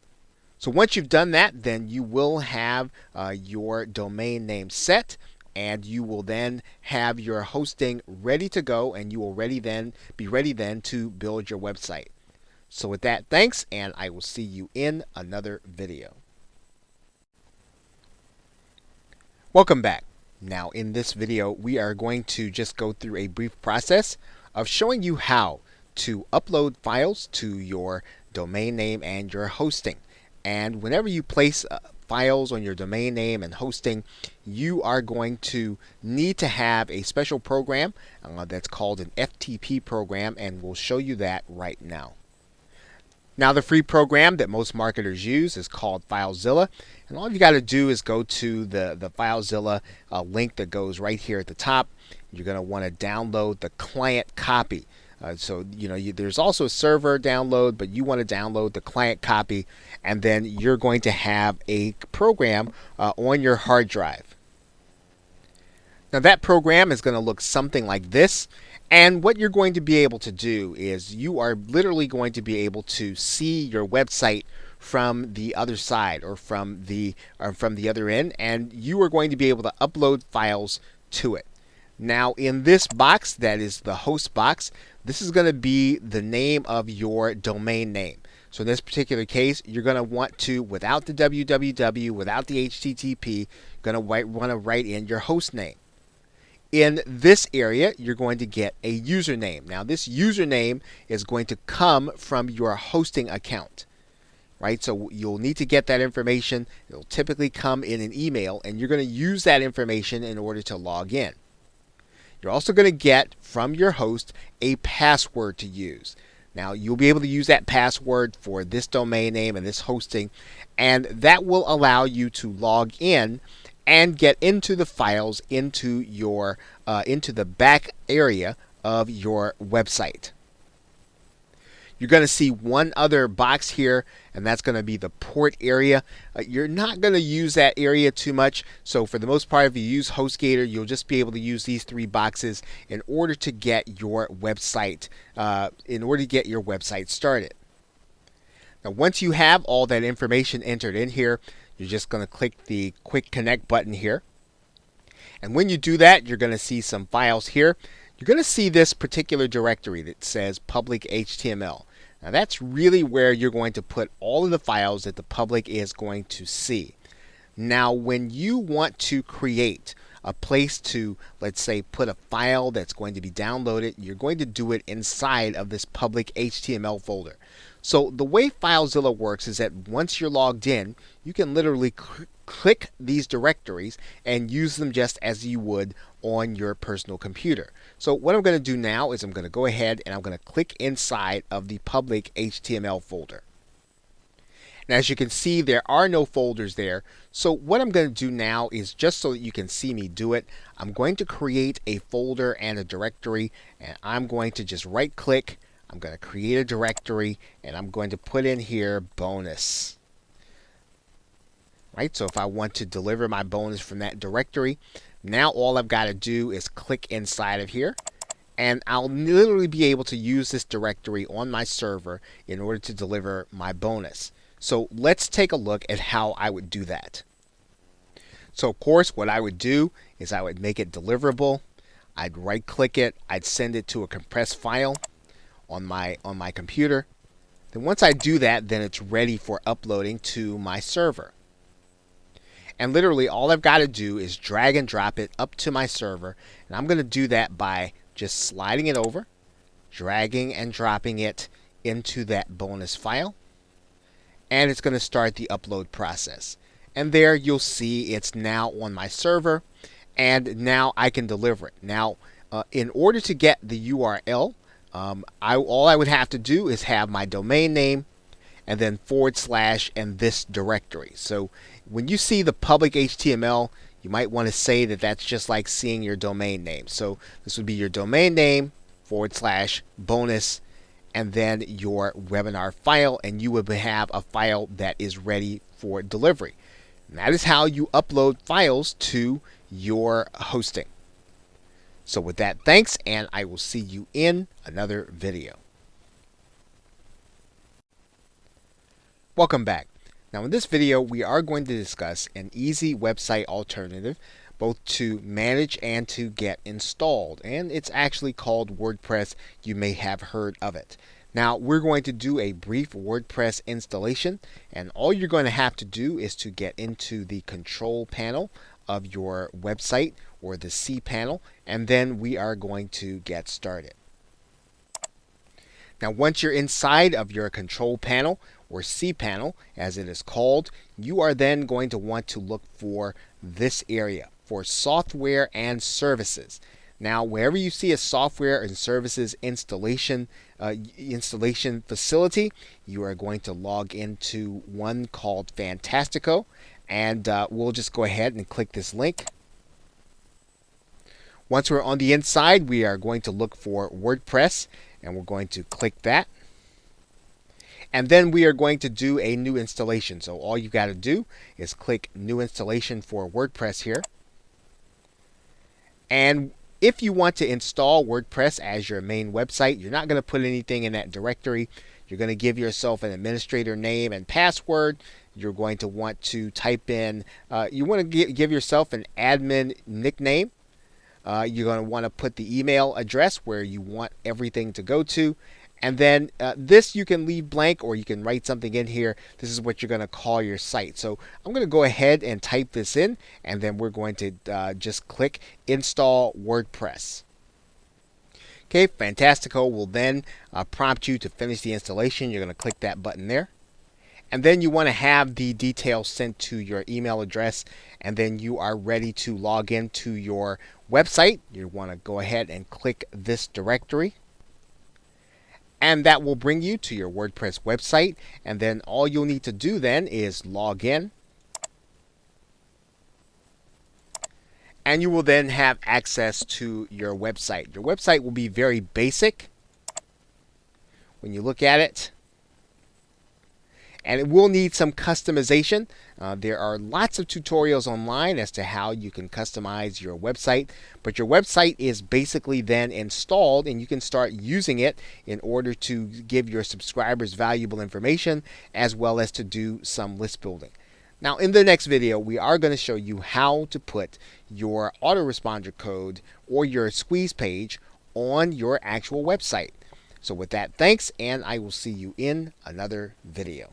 So once you've done that, then you will have your domain name set, and you will then have your hosting ready to go, and you will be ready then to build your website. So with that, thanks, and I will see you in another video. Welcome back. Now in this video, we are going to just go through a brief process of showing you how to upload files to your domain name and your hosting. And whenever you place files on your domain name and hosting, you are going to need to have a special program that's called an FTP program, and we'll show you that right now. Now the free program that most marketers use is called FileZilla, and all you got to do is go to the FileZilla link that goes right here at the top. You're going to want to download the client copy. So there's also a server download, but you want to download the client copy, and then you're going to have a program on your hard drive. Now that program is going to look something like this. And what you're going to be able to do is you are literally going to be able to see your website from the other side or from the other end, and you are going to be able to upload files to it. Now in this box, that is the host box, this is going to be the name of your domain name. So in this particular case, you're going to want to, without the www, without the http, going to want to write in your host name. In this area, you're going to get a username. Now this username is going to come from your hosting account, right? So you'll need to get that information. It'll typically come in an email, and you're going to use that information in order to log in. You're also going to get from your host a password to use. Now you'll be able to use that password for this domain name and this hosting, and that will allow you to log in and get into the files into the back area of your website. You're going to see one other box here, and that's going to be the port area. You're not going to use that area too much, so for the most part, if you use HostGator, you'll just be able to use these three boxes in order to get your website started. Now, once you have all that information entered in here, you're just going to click the Quick Connect button here. And when you do that, you're going to see some files here. You're going to see this particular directory that says public HTML. Now that's really where you're going to put all of the files that the public is going to see. Now when you want to create a place to, let's say, put a file that's going to be downloaded, you're going to do it inside of this public HTML folder. So the way FileZilla works is that once you're logged in, you can literally click these directories and use them just as you would on your personal computer. So what I'm going to do now is I'm going to go ahead and I'm going to click inside of the public HTML folder. Now as you can see, there are no folders there. So what I'm going to do now is, just so that you can see me do it, I'm going to create a folder and a directory, and I'm going to just right click. I'm going to create a directory, and I'm going to put in here bonus. Right, so if I want to deliver my bonus from that directory, now all I've got to do is click inside of here, and I'll literally be able to use this directory on my server in order to deliver my bonus. So let's take a look at how I would do that. So of course, what I would do is I would make it deliverable. I'd right click it, I'd send it to a compressed file. on my computer. Then once I do that, then it's ready for uploading to my server. And literally all I've got to do is drag and drop it up to my server. And I'm going to do that by just sliding it over, dragging and dropping it into that bonus file. And it's going to start the upload process. And there you'll see it's now on my server. And now I can deliver it. Now, in order to get the URL, all I would have to do is have my domain name and then / and this directory. So when you see the public HTML, you might want to say that that's just like seeing your domain name. So this would be your domain name / bonus and then your webinar file, and you would have a file that is ready for delivery. And that is how you upload files to your hosting. So with that, thanks, and I will see you in another video. Welcome back. Now in this video, we are going to discuss an easy website alternative both to manage and to get installed. And it's actually called WordPress. You may have heard of it. Now we're going to do a brief WordPress installation, and all you're going to have to do is to get into the control panel of your website, or the cPanel, and then we are going to get started. Now once you're inside of your control panel, or cPanel as it is called, you are then going to want to look for this area for software and services. Now wherever you see a software and services installation facility, you are going to log into one called Fantastico, and we'll just go ahead and click this link. Once we're on the inside, we are going to look for WordPress, and we're going to click that. And then we are going to do a new installation. So all you've got to do is click New Installation for WordPress here. And if you want to install WordPress as your main website, you're not going to put anything in that directory. You're going to give yourself an administrator name and password. You're going to want to type in, you want to give yourself an admin nickname. You're going to want to put the email address where you want everything to go to. And then this you can leave blank, or you can write something in here. This is what you're going to call your site. So I'm going to go ahead and type this in, and then we're going to just click Install WordPress. Okay, Fantastico will then prompt you to finish the installation. You're going to click that button there. And then you want to have the details sent to your email address, and then you are ready to log into your website. You want to go ahead and click this directory. And that will bring you to your WordPress website. And then all you'll need to do then is log in. And you will then have access to your website. Your website will be very basic when you look at it. And it will need some customization. There are lots of tutorials online as to how you can customize your website, but your website is basically then installed, and you can start using it in order to give your subscribers valuable information, as well as to do some list building. Now in the next video, we are going to show you how to put your autoresponder code or your squeeze page on your actual website. So with that, thanks, and I will see you in another video.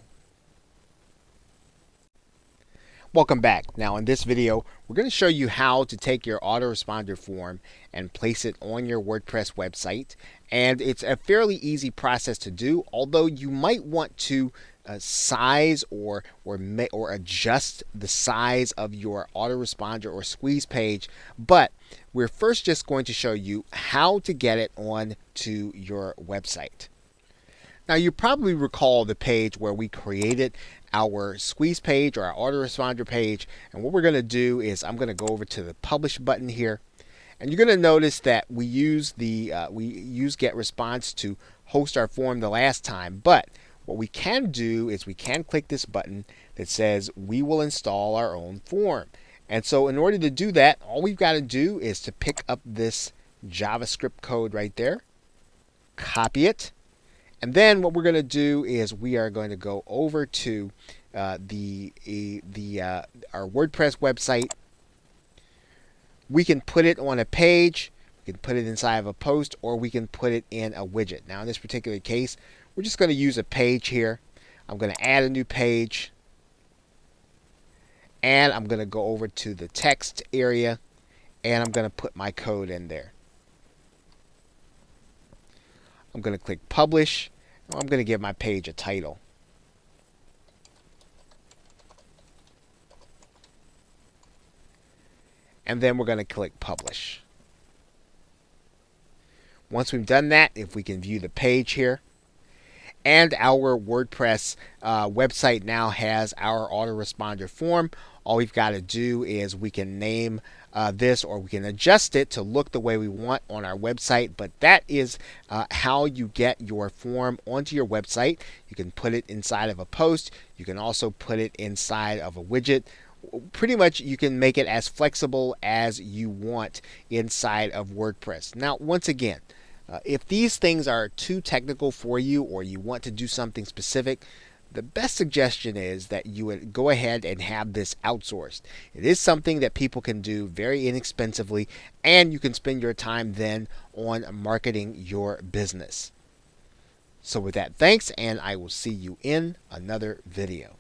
Welcome back. Now in this video, we're going to show you how to take your autoresponder form and place it on your WordPress website. And it's a fairly easy process to do, although you might want to size or adjust the size of your autoresponder or squeeze page. But we're first just going to show you how to get it on to your website. Now you probably recall the page where we created our squeeze page or our autoresponder page, and what we're going to do is I'm going to go over to the publish button here, and you're going to notice that we use GetResponse to host our form the last time. But what we can do is we can click this button that says we will install our own form. And so in order to do that, all we've got to do is to pick up this JavaScript code right there, copy it. And then what we're going to do is we are going to go over to our WordPress website. We can put it on a page. We can put it inside of a post, or we can put it in a widget. Now in this particular case, we're just going to use a page here. I'm going to add a new page, and I'm going to go over to the text area, and I'm going to put my code in there. I'm going to click publish. I'm going to give my page a title. And then we're going to click publish. Once we've done that, if we can view the page here, and our WordPress website now has our autoresponder form. All we've got to do is we can name this, or we can adjust it to look the way we want on our website. But that is how you get your form onto your website. You can put it inside of a post. You can also put it inside of a widget. Pretty much you can make it as flexible as you want inside of WordPress. Now, once again, if these things are too technical for you, or you want to do something specific, the best suggestion is that you would go ahead and have this outsourced. It is something that people can do very inexpensively, and you can spend your time then on marketing your business. So with that, thanks, and I will see you in another video.